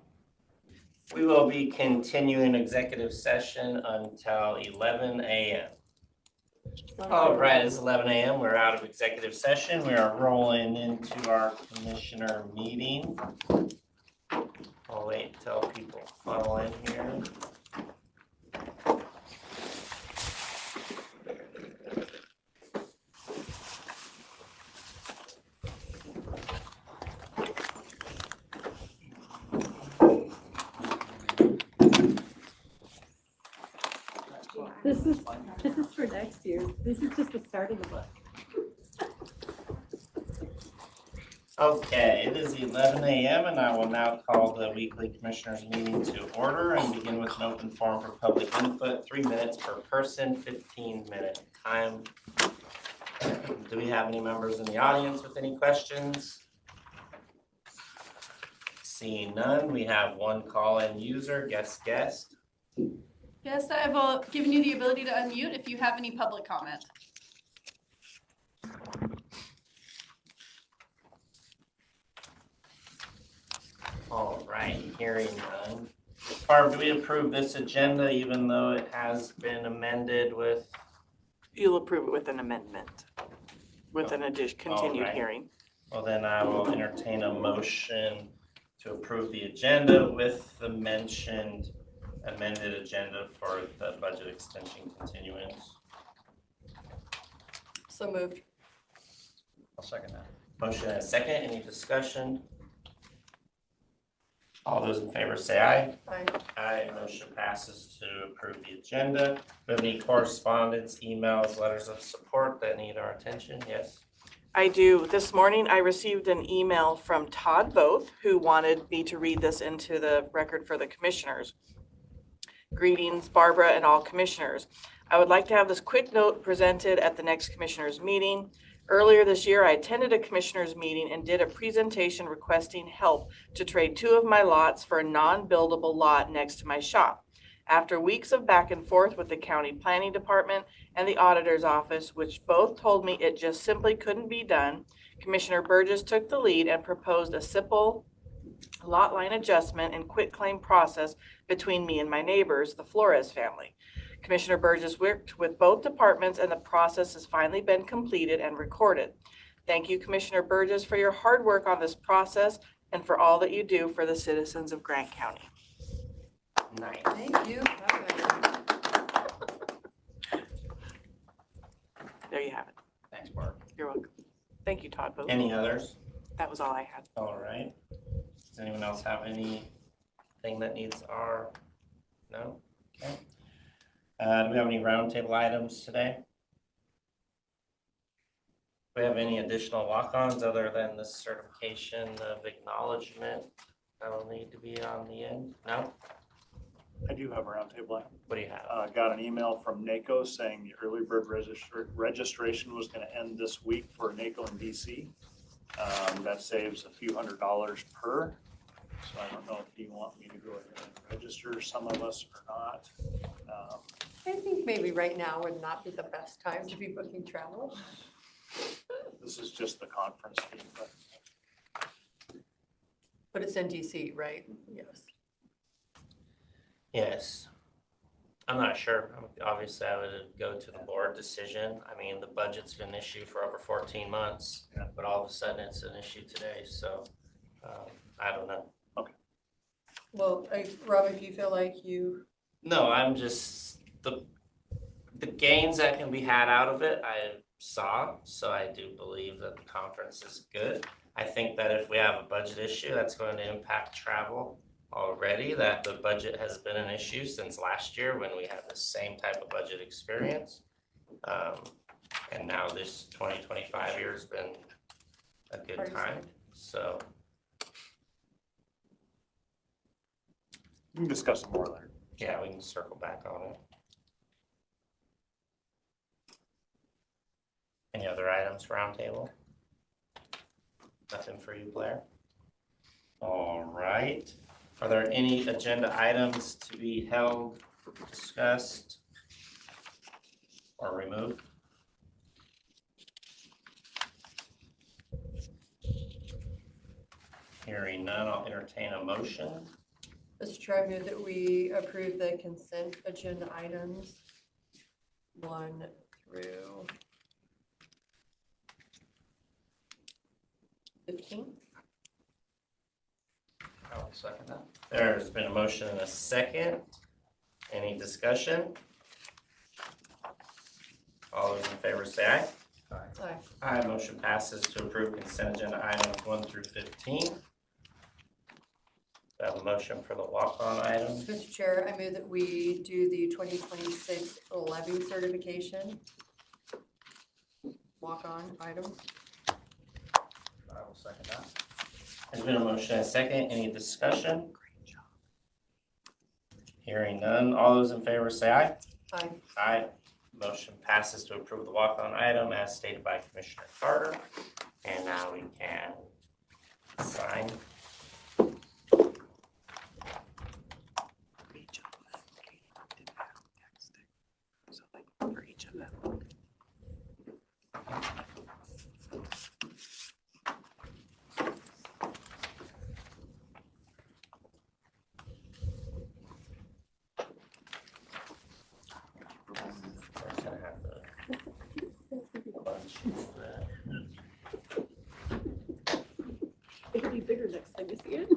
S7: We will be continuing executive session until 11 a.m. All right, it's 11 a.m. We're out of executive session. We are rolling into our commissioner meeting. I'll wait until people funnel in here.
S13: This is for next year. This is just the start of the book.
S7: Okay, it is 11 a.m. and I will now call the weekly commissioners meeting to order and begin with an open forum for public input, 3 minutes per person, 15-minute time. Do we have any members in the audience with any questions? Seeing none, we have one call-in user, guest.
S2: Yes, I have given you the ability to unmute if you have any public comment.
S7: All right, hearing none. Barb, do we approve this agenda even though it has been amended with?
S4: You'll approve it with an amendment, with an addition, continued
S7: Alright.
S4: hearing.
S7: Well, then I will entertain a motion to approve the agenda with the mentioned amended agenda for the budget extension continuance.
S5: So moved.
S3: I'll second that.
S7: Motion and a second, any discussion? All those in favor say aye.
S5: Aye.
S7: Aye, motion passes to approve the agenda. Do we have any correspondence, emails, letters of support that need our attention? Yes?
S4: I do. This morning, I received an email from Todd Voth, who wanted me to read this into the record for the commissioners. Greetings, Barbara and all commissioners. I would like to have this quick note presented at the next commissioners meeting. Earlier this year, I attended a commissioners meeting and did a presentation requesting help to trade 2 of my lots for a non-buildable lot next to my shop. After weeks of back and forth with the county planning department and the auditor's office, which both told me it just simply couldn't be done, Commissioner Burgess took the lead and proposed a simple lot line adjustment and quitclaim process between me and my neighbors, the Flores family. Commissioner Burgess worked with both departments and the process has finally been completed and recorded. Thank you, Commissioner Burgess, for your hard work on this process and for all that you do for the citizens of Grant County.
S7: Nice.
S5: Thank you, Kevin.
S4: There you have it.
S3: Thanks, Barb.
S4: You're welcome. Thank you, Todd Vogt.
S7: Any others?
S4: That was all I had.
S7: All right. Does anyone else have anything that needs our, no? Okay. Do we have any roundtable items today? Do we have any additional walk-ons other than the certification of acknowledgement that'll need to be on the end? No?
S6: I do have a roundtable item.
S7: What do you have?
S6: Got an email from NACO saying the early bird registration was going to end this week for NACO in DC. That saves a few $100s per. So I don't know if you want me to go ahead and register some of us or not.
S5: I think maybe right now would not be the best time to be booking travel.
S6: This is just the conference fee,
S5: But it's in DC, right? Yes.
S7: Yes. I'm not sure. Obviously, I would go to the board decision. I mean, the budget's been an issue for over 14 months, but all of a sudden it's an issue today. So I don't know.
S5: Well, Rob, if you feel like you,
S7: No, I'm just, the gains that can be had out of it, I saw. So I do believe that the conference is good. I think that if we have a budget issue, that's going to impact travel already, that the budget has been an issue since last year when we had the same type of budget experience. And now this 2025 year has been a good time. So
S6: we can discuss it more later.
S7: yeah, we can circle back on it. Any other items for roundtable? Nothing for you, Blair? All right. Are there any agenda items to be held, discussed, or removed? Hearing none, I'll entertain a motion.
S5: Mr. Chair, I move that we approve the consent agenda items 1 through 15.
S7: I will second that. There's been a motion and a second. Any discussion? All those in favor say aye.
S5: Aye.
S7: Aye, motion passes to approve consent agenda items 1 through 15. Do I have a motion for the walk-on items?
S5: Mr. Chair, I move that we do the 2026 levy certification walk-on items.
S3: I will second that.
S7: There's been a motion and a second. Any discussion? Hearing none. All those in favor say aye.
S5: Aye.
S7: Aye. Motion passes to approve the walk-on item as stated by Commissioner Carter. And now we can sign.
S4: For each of them.
S7: We're gonna have to bunch that.
S13: It'll be bigger next time you see it.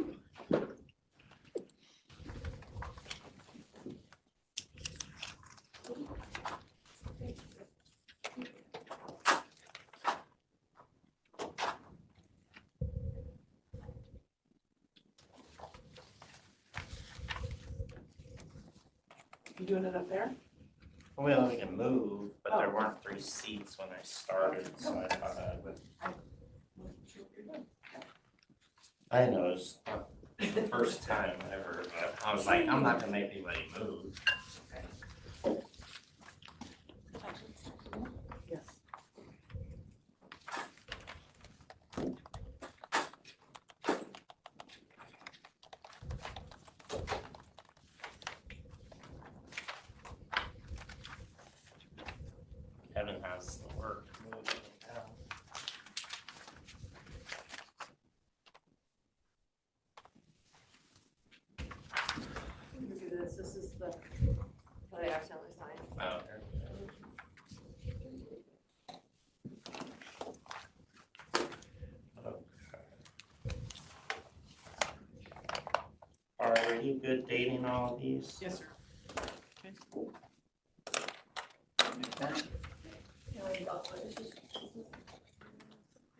S4: You doing it up there?
S7: Well, we can move, but there weren't 3 seats when I started, so I thought I would. I noticed the first time ever, but I was like, I'm not gonna make anybody move.
S4: Yes.
S7: Kevin has the work moving down.
S5: Look at this. This is the, what I accidentally signed.
S7: Oh, are you good dating all of these?
S4: Yes, sir.
S5: I'm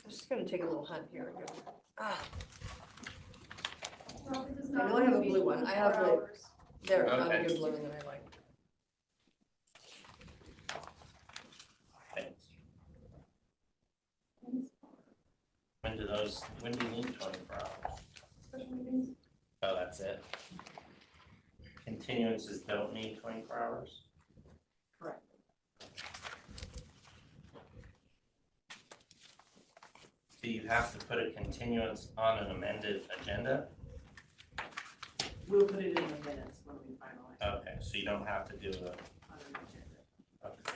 S5: just gonna take a little hunt here. Ah, I know I have a blue one. I have the, there, I have a
S7: Okay.
S5: good blue one that I like.
S7: Thanks. When do you need 24 hours? Oh, that's it. Continuances don't need 24 hours?
S2: Correct.
S7: Do you have to put a continuance on an amended agenda?
S2: We'll put it in the minutes when we finalize.
S7: Okay, so you don't have to do a,
S2: On an agenda.
S7: okay.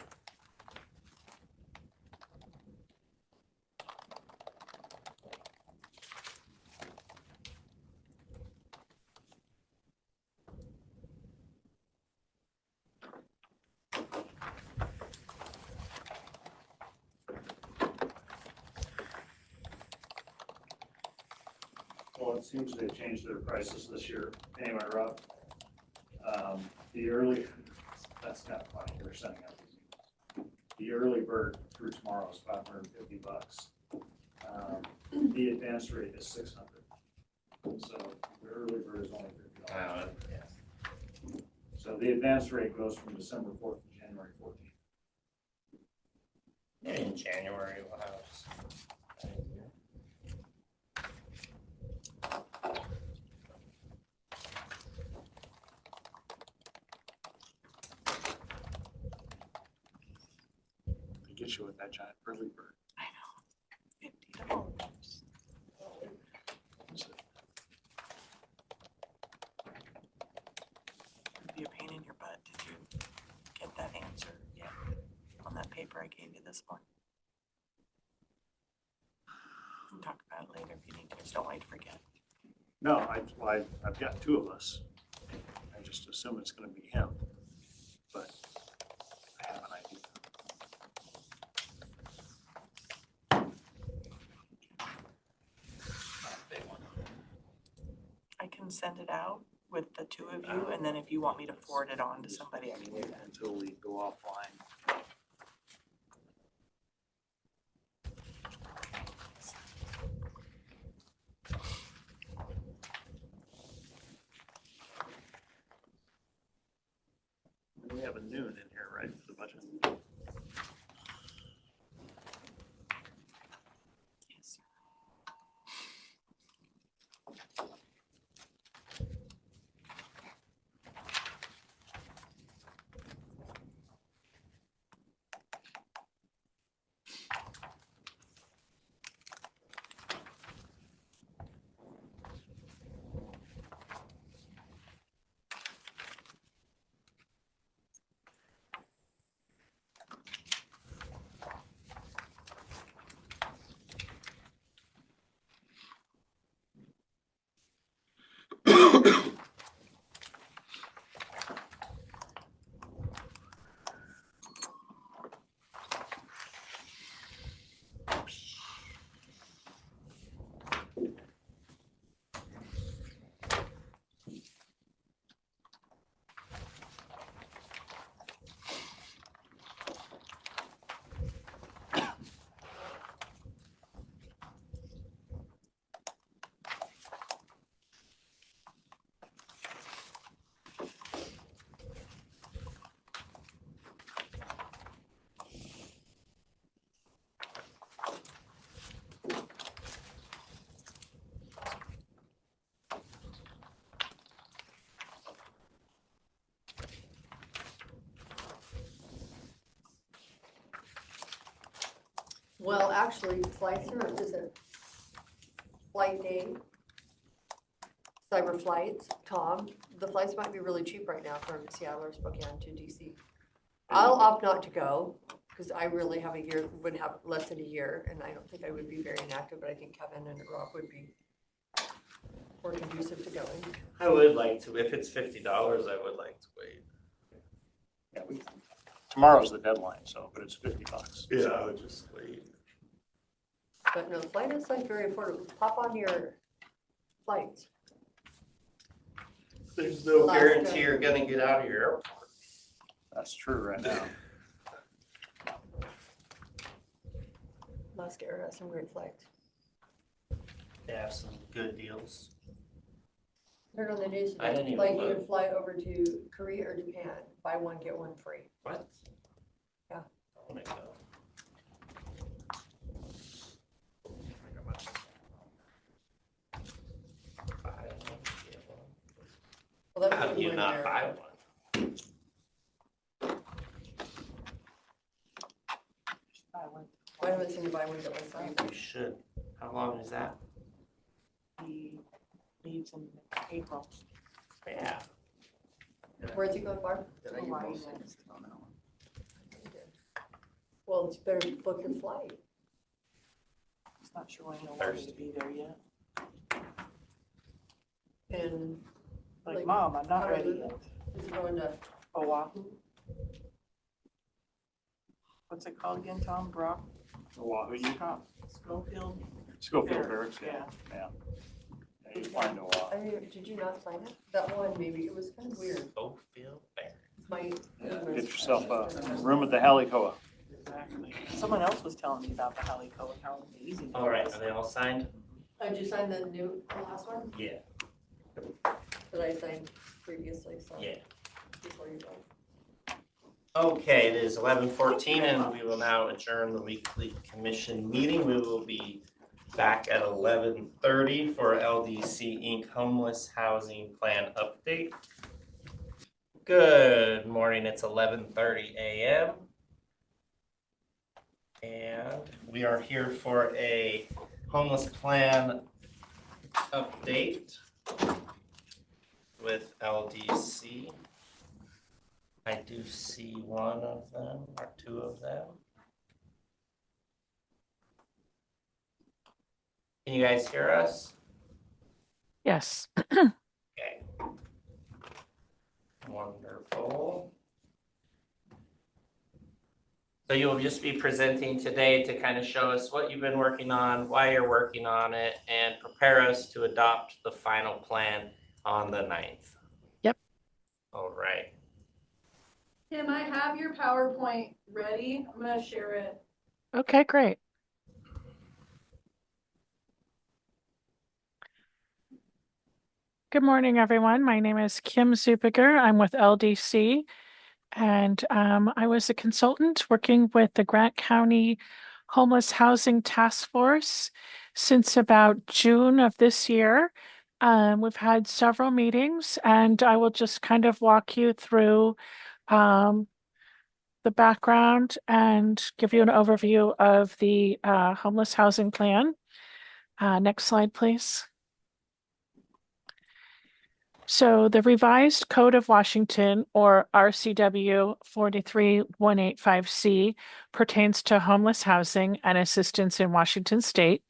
S6: Well, it seems they've changed their prices this year. Anyway, Rob, the early, that's kind of funny, they're sending out these emails. The early bird through tomorrow is $550. The advance rate is $600. So the early bird is only $50.
S7: Yeah.
S6: So the advance rate goes from December 4th to January 14th.
S7: In January, we'll have.
S6: They get you with that giant early bird.
S4: $50. It'd be a pain in your butt. Did you get that answer yet on that paper I gave you this morning? We'll talk about it later if you need to. Just don't wait to forget.
S6: No, I've got two of us. I just assume it's going to be him, but I have an idea. Not a big one.
S4: I can send it out with the two of you, and then if you want me to forward it on to somebody, I can do that.
S6: Until we go offline. We have a noon in here, right, for the budget?
S4: Yes, sir.
S5: Well, actually, flights are, is it flight day? Cyber flights, Tom, the flights might be really cheap right now from Seattle or Spokane to DC. I'll opt not to go, because I really have a year, would have less than a year, and I don't think I would be very inactive, but I think Kevin and Rob would be more conducive to going.
S7: I would like to, if it's $50, I would like to wait.
S6: Yeah, tomorrow's the deadline, so, but it's $50.
S11: Yeah, I would just wait.
S5: But no, flight is like very affordable. Pop on your flights.
S7: There's no
S5: Alaska.
S7: guarantee you're gonna get out of your airport.
S6: That's true right now.
S5: Alaska Air has some great flights.
S7: They have some good deals.
S5: Heard on the news,
S7: I didn't even
S5: like you
S7: look.
S5: could fly over to Korea or Japan, buy one, get one free.
S7: What?
S5: Yeah.
S7: I wanna go. Buy one, get one.
S5: Well, that
S7: How
S5: was
S7: do you
S5: when
S7: not
S5: they're-
S7: buy one?
S5: Why do I think to buy one, get one free?
S7: You should. How long is that?
S4: He leaves in April.
S7: Yeah.
S5: Where's he going, Barb?
S4: Hawaii.
S5: Well, it's better to book your flight.
S4: He's not sure when he'll want me to be there yet.
S5: And
S4: Like,
S5: Like,
S4: Mom, I'm not
S5: how
S4: ready
S5: is it?
S4: yet.
S5: is he going to,
S4: Oahu. What's it called again, Tom? Brock?
S6: Oahu, Utah.
S4: Schofield?
S6: Schofield
S4: Fair,
S6: Barracks, yeah.
S4: yeah.
S6: Yeah, you fly into Oahu.
S5: I mean, did you not sign it? That one, maybe, it was kind of weird.
S7: Schofield Bear.
S5: My.
S6: Get yourself a room at the Halekoa.
S4: Exactly. Someone else was telling me about the Halekoa and how amazing it
S7: All right,
S4: was.
S7: are they all signed?
S5: Oh, did you sign the last one
S7: Yeah.
S5: that I signed previously, so.
S7: Yeah.
S5: Before you go.
S7: Okay, it is 11:14 and we will now adjourn the weekly commission meeting. We will be back at 11:30 for LDC Inc. Homeless Housing Plan Update. Good morning, it's 11:30 a.m. And we are here for a homeless plan update with LDC. I do see one of them or two of them. Can you guys hear us?
S4: Yes.
S7: Okay. Wonderful. So you'll just be presenting today to kind of show us what you've been working on, why you're working on it, and prepare us to adopt the final plan on the 9th.
S4: Yep.
S7: All right.
S2: Kim, I have your PowerPoint ready. I'm gonna share it.
S4: Okay, great. Good morning, everyone. My name is Kim Zupiger. I'm with LDC, and I was a consultant working with the Grant County Homeless Housing Task Force since about June of this year. We've had several meetings, and I will just kind of walk you through the background and give you an overview of the homeless housing plan. Next slide, please. So the revised Code of Washington, or RCW 43185C, pertains to homeless housing and assistance in Washington state.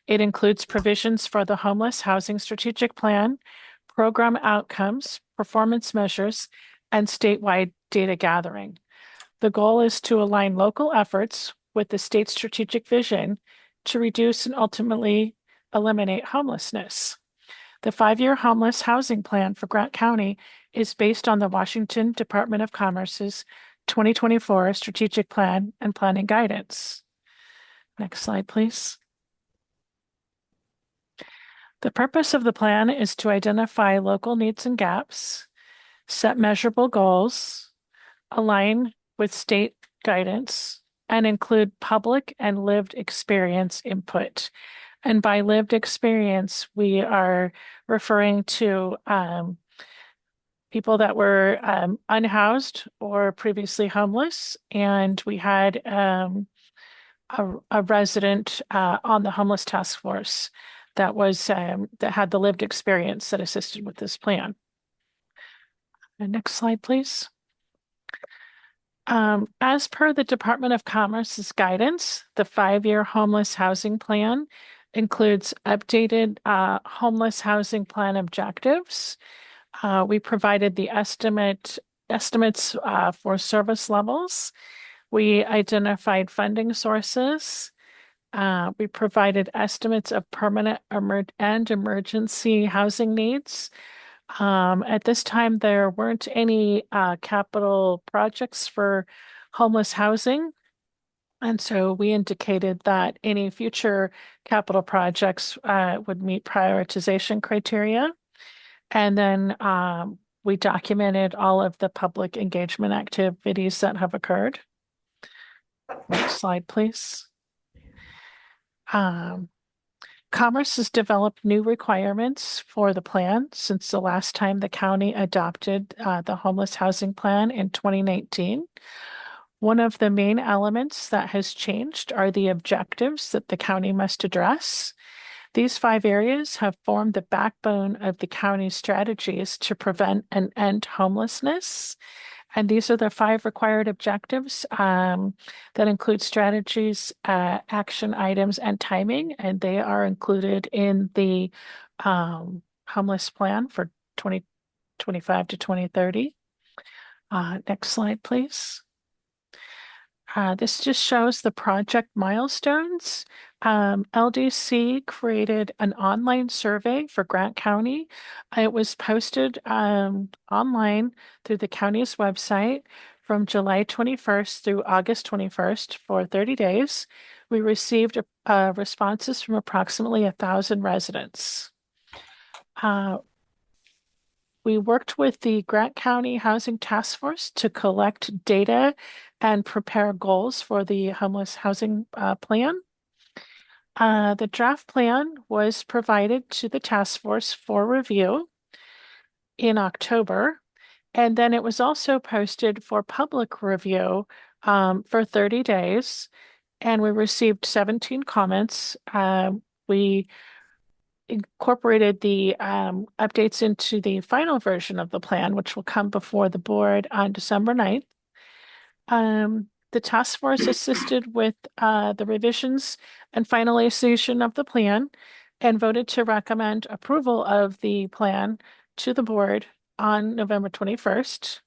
S4: It includes provisions for the homeless housing strategic plan, program outcomes, performance measures, and statewide data gathering. The goal is to align local efforts with the state's strategic vision to reduce and ultimately eliminate homelessness. The 5-year homeless housing plan for Grant County is based on the Washington Department of Commerce's 2024 strategic plan and planning guidance. Next slide, please. The purpose of the plan is to identify local needs and gaps, set measurable goals, align with state guidance, and include public and lived experience input. And by lived experience, we are referring to people that were unhoused or previously homeless. And we had a resident on the homeless task force that was that had the lived experience that assisted with this plan. And next slide, please. As per the Department of Commerce's guidance, the 5-year homeless housing plan includes updated homeless housing plan objectives. We provided the estimate
S14: estimates for service levels. We identified funding sources. We provided estimates of permanent and emergency housing needs. At this time, there weren't any capital projects for homeless housing. And so we indicated that any future capital projects would meet prioritization criteria. And then we documented all of the public engagement activities that have occurred. Next slide, please. Commerce has developed new requirements for the plan since the last time the county adopted the homeless housing plan in 2019. One of the main elements that has changed are the objectives that the county must address. These 5 areas have formed the backbone of the county's strategies to prevent and end homelessness. And these are the 5 required objectives that include strategies, action items, and timing. And they are included in the homeless plan for 2025 to 2030. Next slide, please. This just shows the project milestones. LDC created an online survey for Grant County. It was posted online through the county's website from July 21st through August 21st for 30 days. We received responses from approximately 1,000 residents. We worked with the Grant County Housing Task Force to collect data and prepare goals for the homeless housing plan. The draft plan was provided to the task force for review in October, and then it was also posted for public review for 30 days, and we received 17 comments. We incorporated the updates into the final version of the plan, which will come before the board on December 9th. The task force assisted with the revisions and finalization of the plan and voted to recommend approval of the plan to the board on November 21st.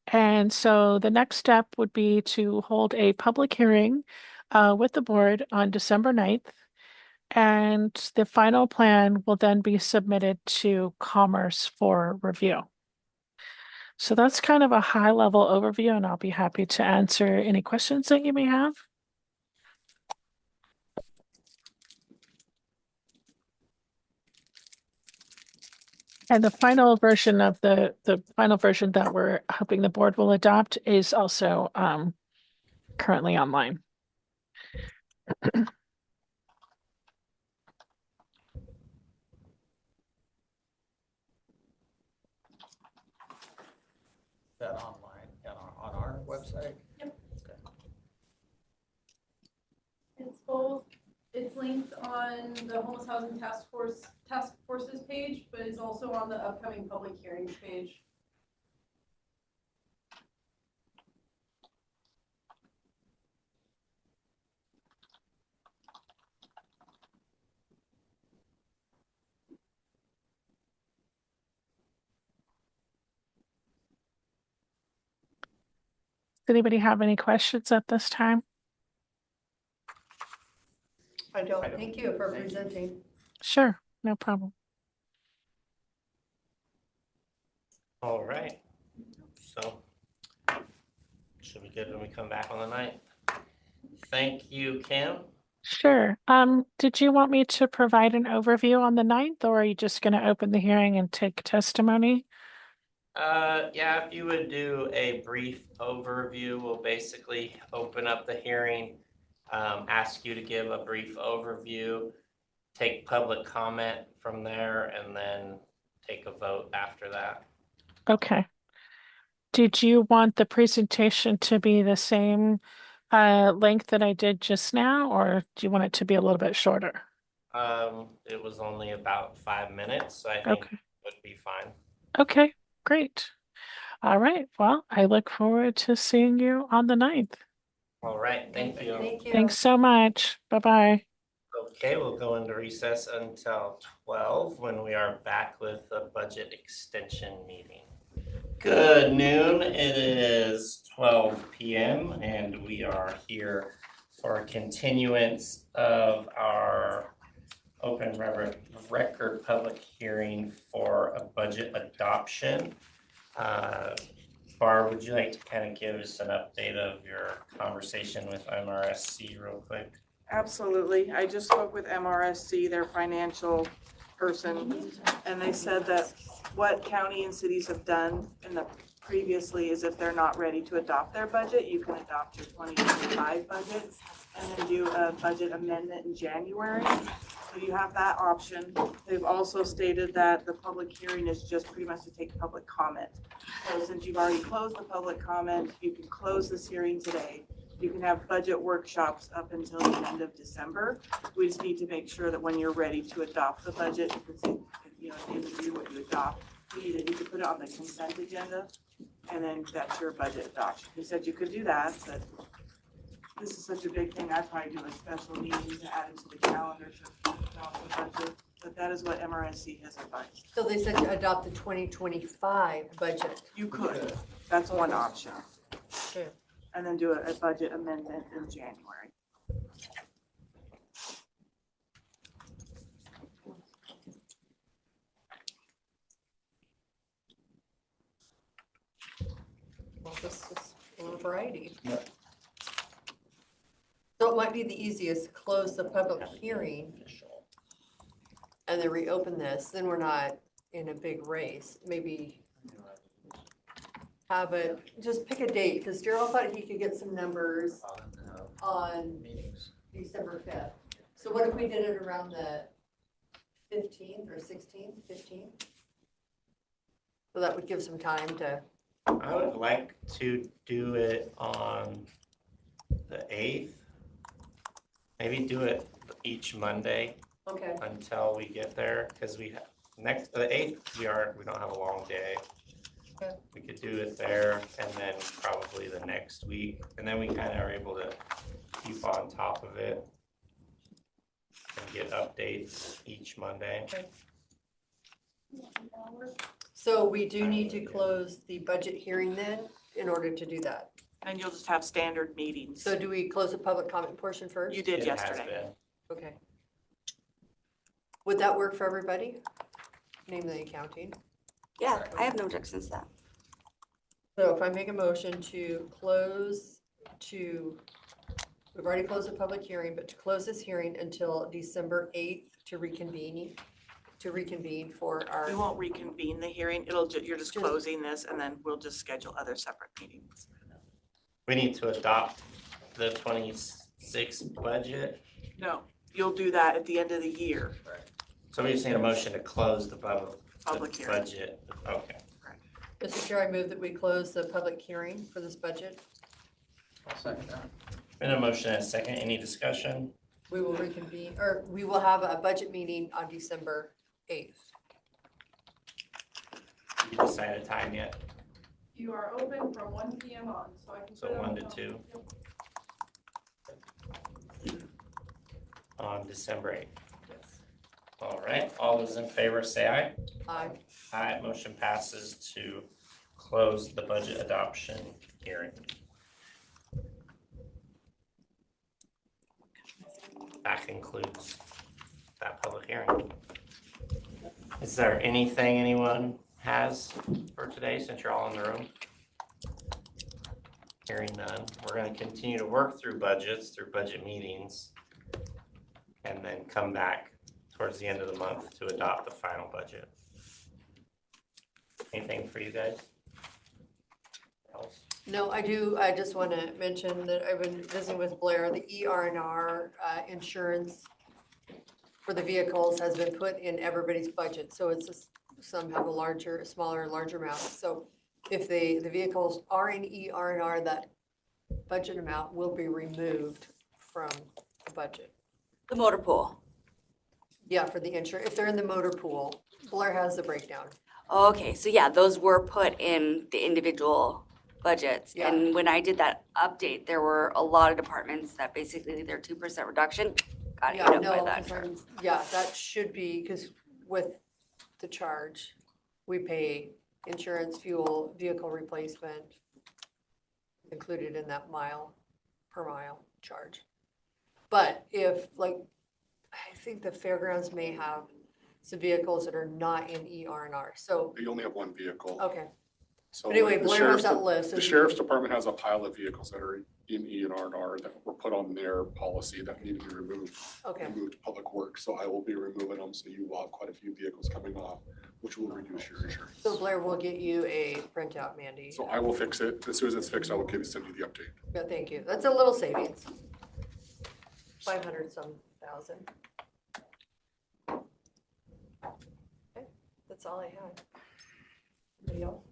S14: And so the next step would be to hold a public hearing with the board on December 9th. And the final plan will then be submitted to Commerce for review. So that's kind of a high level overview, and I'll be happy to answer any questions that you may have. And the final version of the final version that we're hoping the board will adopt is also currently online.
S3: That online, on our website?
S2: Yep. It's both, it's linked on the homeless housing task forces page, but it's also on the upcoming public hearings page.
S14: Does anybody have any questions at this time?
S5: I don't. Thank you for presenting.
S14: Sure, no problem.
S7: All right. So should be good when we come back on the 9th. Thank you, Kim.
S14: Sure. Did you want me to provide an overview on the 9th, or are you just going to open the hearing and take testimony?
S7: Yeah, if you would do a brief overview, we'll basically open up the hearing, ask you to give a brief overview, take public comment from there, and then take a vote after that.
S14: Okay. Did you want the presentation to be the same length that I did just now, or do you want it to be a little bit shorter?
S7: It was only about 5 minutes, so I think
S14: Okay.
S7: it would be fine.
S14: Okay, great. All right. Well, I look forward to seeing you on the 9th.
S7: All right, thank you.
S5: Thank you.
S14: Thanks so much. Bye-bye.
S7: Okay, we'll go into recess until 12 when we are back with the budget extension meeting. Good noon. It is 12 p.m. and we are here for a continuance of our open record public hearing for a budget adoption. Barb, would you like to kind of give us an update of your conversation with MRSC real quick?
S4: Absolutely. I just spoke with MRSC, their financial person, and they said that what county and cities have done in the previously is if they're not ready to adopt their budget, you can adopt your 2025 budget and then do a budget amendment in January. So you have that option. They've also stated that the public hearing is just pretty much to take public comment. So since you've already closed the public comment, you can close this hearing today. You can have budget workshops up until the end of December. We just need to make sure that when you're ready to adopt the budget, you can see, at the end of the year what you adopt. You can put it on the consent agenda, and then that's your budget adoption. He said you could do that, but this is such a big thing, I'd probably do a special meeting to add it to the calendar to adopt the budget. But that is what MRSC has advised.
S5: So they said to adopt the 2025 budget.
S4: You could, that's one option.
S5: Okay.
S4: And then do a budget amendment in January.
S5: Well, this is a little variety. So it might be the easiest, close the public hearing and then reopen this, then we're not in a big race. Maybe have it, just pick a date, because Daryl thought he could get some numbers on
S3: Meetings.
S5: December 5th. So what if we did it around the 15th or 16th, 15th? So that would give some time to,
S7: I would like to do it on the 8th. Maybe do it each Monday
S5: okay,
S7: until we get there, because the 8th, we don't have a long day.
S5: Okay.
S7: We could do it there and then probably the next week, and then we kind of are able to keep on top of it and get updates each Monday.
S5: so we do need to close the budget hearing then in order to do that.
S4: And you'll just have standard meetings.
S5: So do we close the public comment portion first?
S4: You did
S7: It has
S4: yesterday.
S7: been.
S5: Okay. Would that work for everybody? Namely accounting.
S10: Yeah, I have no objections to that.
S5: So if I make a motion to we've already closed the public hearing, but to close this hearing until December 8th to reconvene for
S4: We
S5: our,
S4: won't reconvene the hearing. You're just closing this and then we'll just schedule other separate meetings.
S7: We need to adopt the 26 budget.
S4: No, you'll do that at the end of the year.
S7: So we just need a motion to close the
S4: Public hearing.
S7: budget. Okay.
S5: Mr. Chair, I move that we close the public hearing for this budget.
S3: I'll second that.
S7: Been a motion and a second. Any discussion?
S5: We will reconvene, or we will have a budget meeting on December 8th.
S7: You decided time yet?
S2: You are open from 1 PM on, so I can.
S7: So
S2: put it
S7: 1
S2: on
S7: to
S2: the
S7: 2
S2: calendar.
S7: on December 8th. All right, all those in favor say aye.
S5: Aye.
S7: Aye, motion passes to close the budget adoption hearing. That concludes that public hearing. Is there anything anyone has for today, since you're all in the room? Hearing none, we're gonna continue to work through budgets, through budget meetings, and then come back towards the end of the month to adopt the final budget. Anything for you guys? Else?
S5: No, I do. I just want to mention that I've been visiting with Blair. The ER&R insurance for the vehicles has been put in everybody's budget. So it's just, some have a larger, smaller, larger amount. So if the vehicles are in ER&R, that budget amount will be removed from the budget.
S10: The motor pool.
S5: Yeah, for the insurance. If they're in the motor pool, Blair has the breakdown.
S10: Okay, so yeah, those were put in the individual budgets.
S5: Yeah.
S10: And when I did that update, there were a lot of departments that basically their 2% reduction got
S5: Yeah,
S10: eaten up by
S5: no,
S10: that
S5: 'cause
S10: insurance.
S5: yeah, that should be, because with the charge, we pay insurance, fuel, vehicle replacement included in that per mile charge. But if, like, I think the fairgrounds may have some vehicles that are not in ER&R, so,
S8: They only have one vehicle.
S5: okay.
S8: So
S5: But anyway,
S8: the
S5: Blair
S8: sheriff's
S5: has that
S8: de-
S5: list.
S8: The sheriff's department has a pile of vehicles that are in ER&R that were put on their policy that need to be removed.
S5: Okay,
S8: And moved to public works, so I will be removing them, so you will have quite a few vehicles coming off, which will reduce your insurance.
S5: so Blair will get you a printout, Mandy.
S8: So I will fix it. As soon as it's fixed, I will send you the update.
S5: Yeah, thank you. That's a little savings. 500 some thousand. Okay, that's all I had. Anybody else?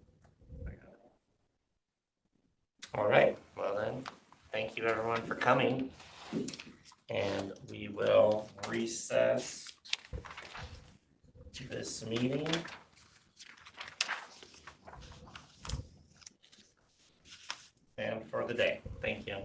S7: All right, well then, thank you everyone for coming. And we will recess this meeting. And for the day, thank you.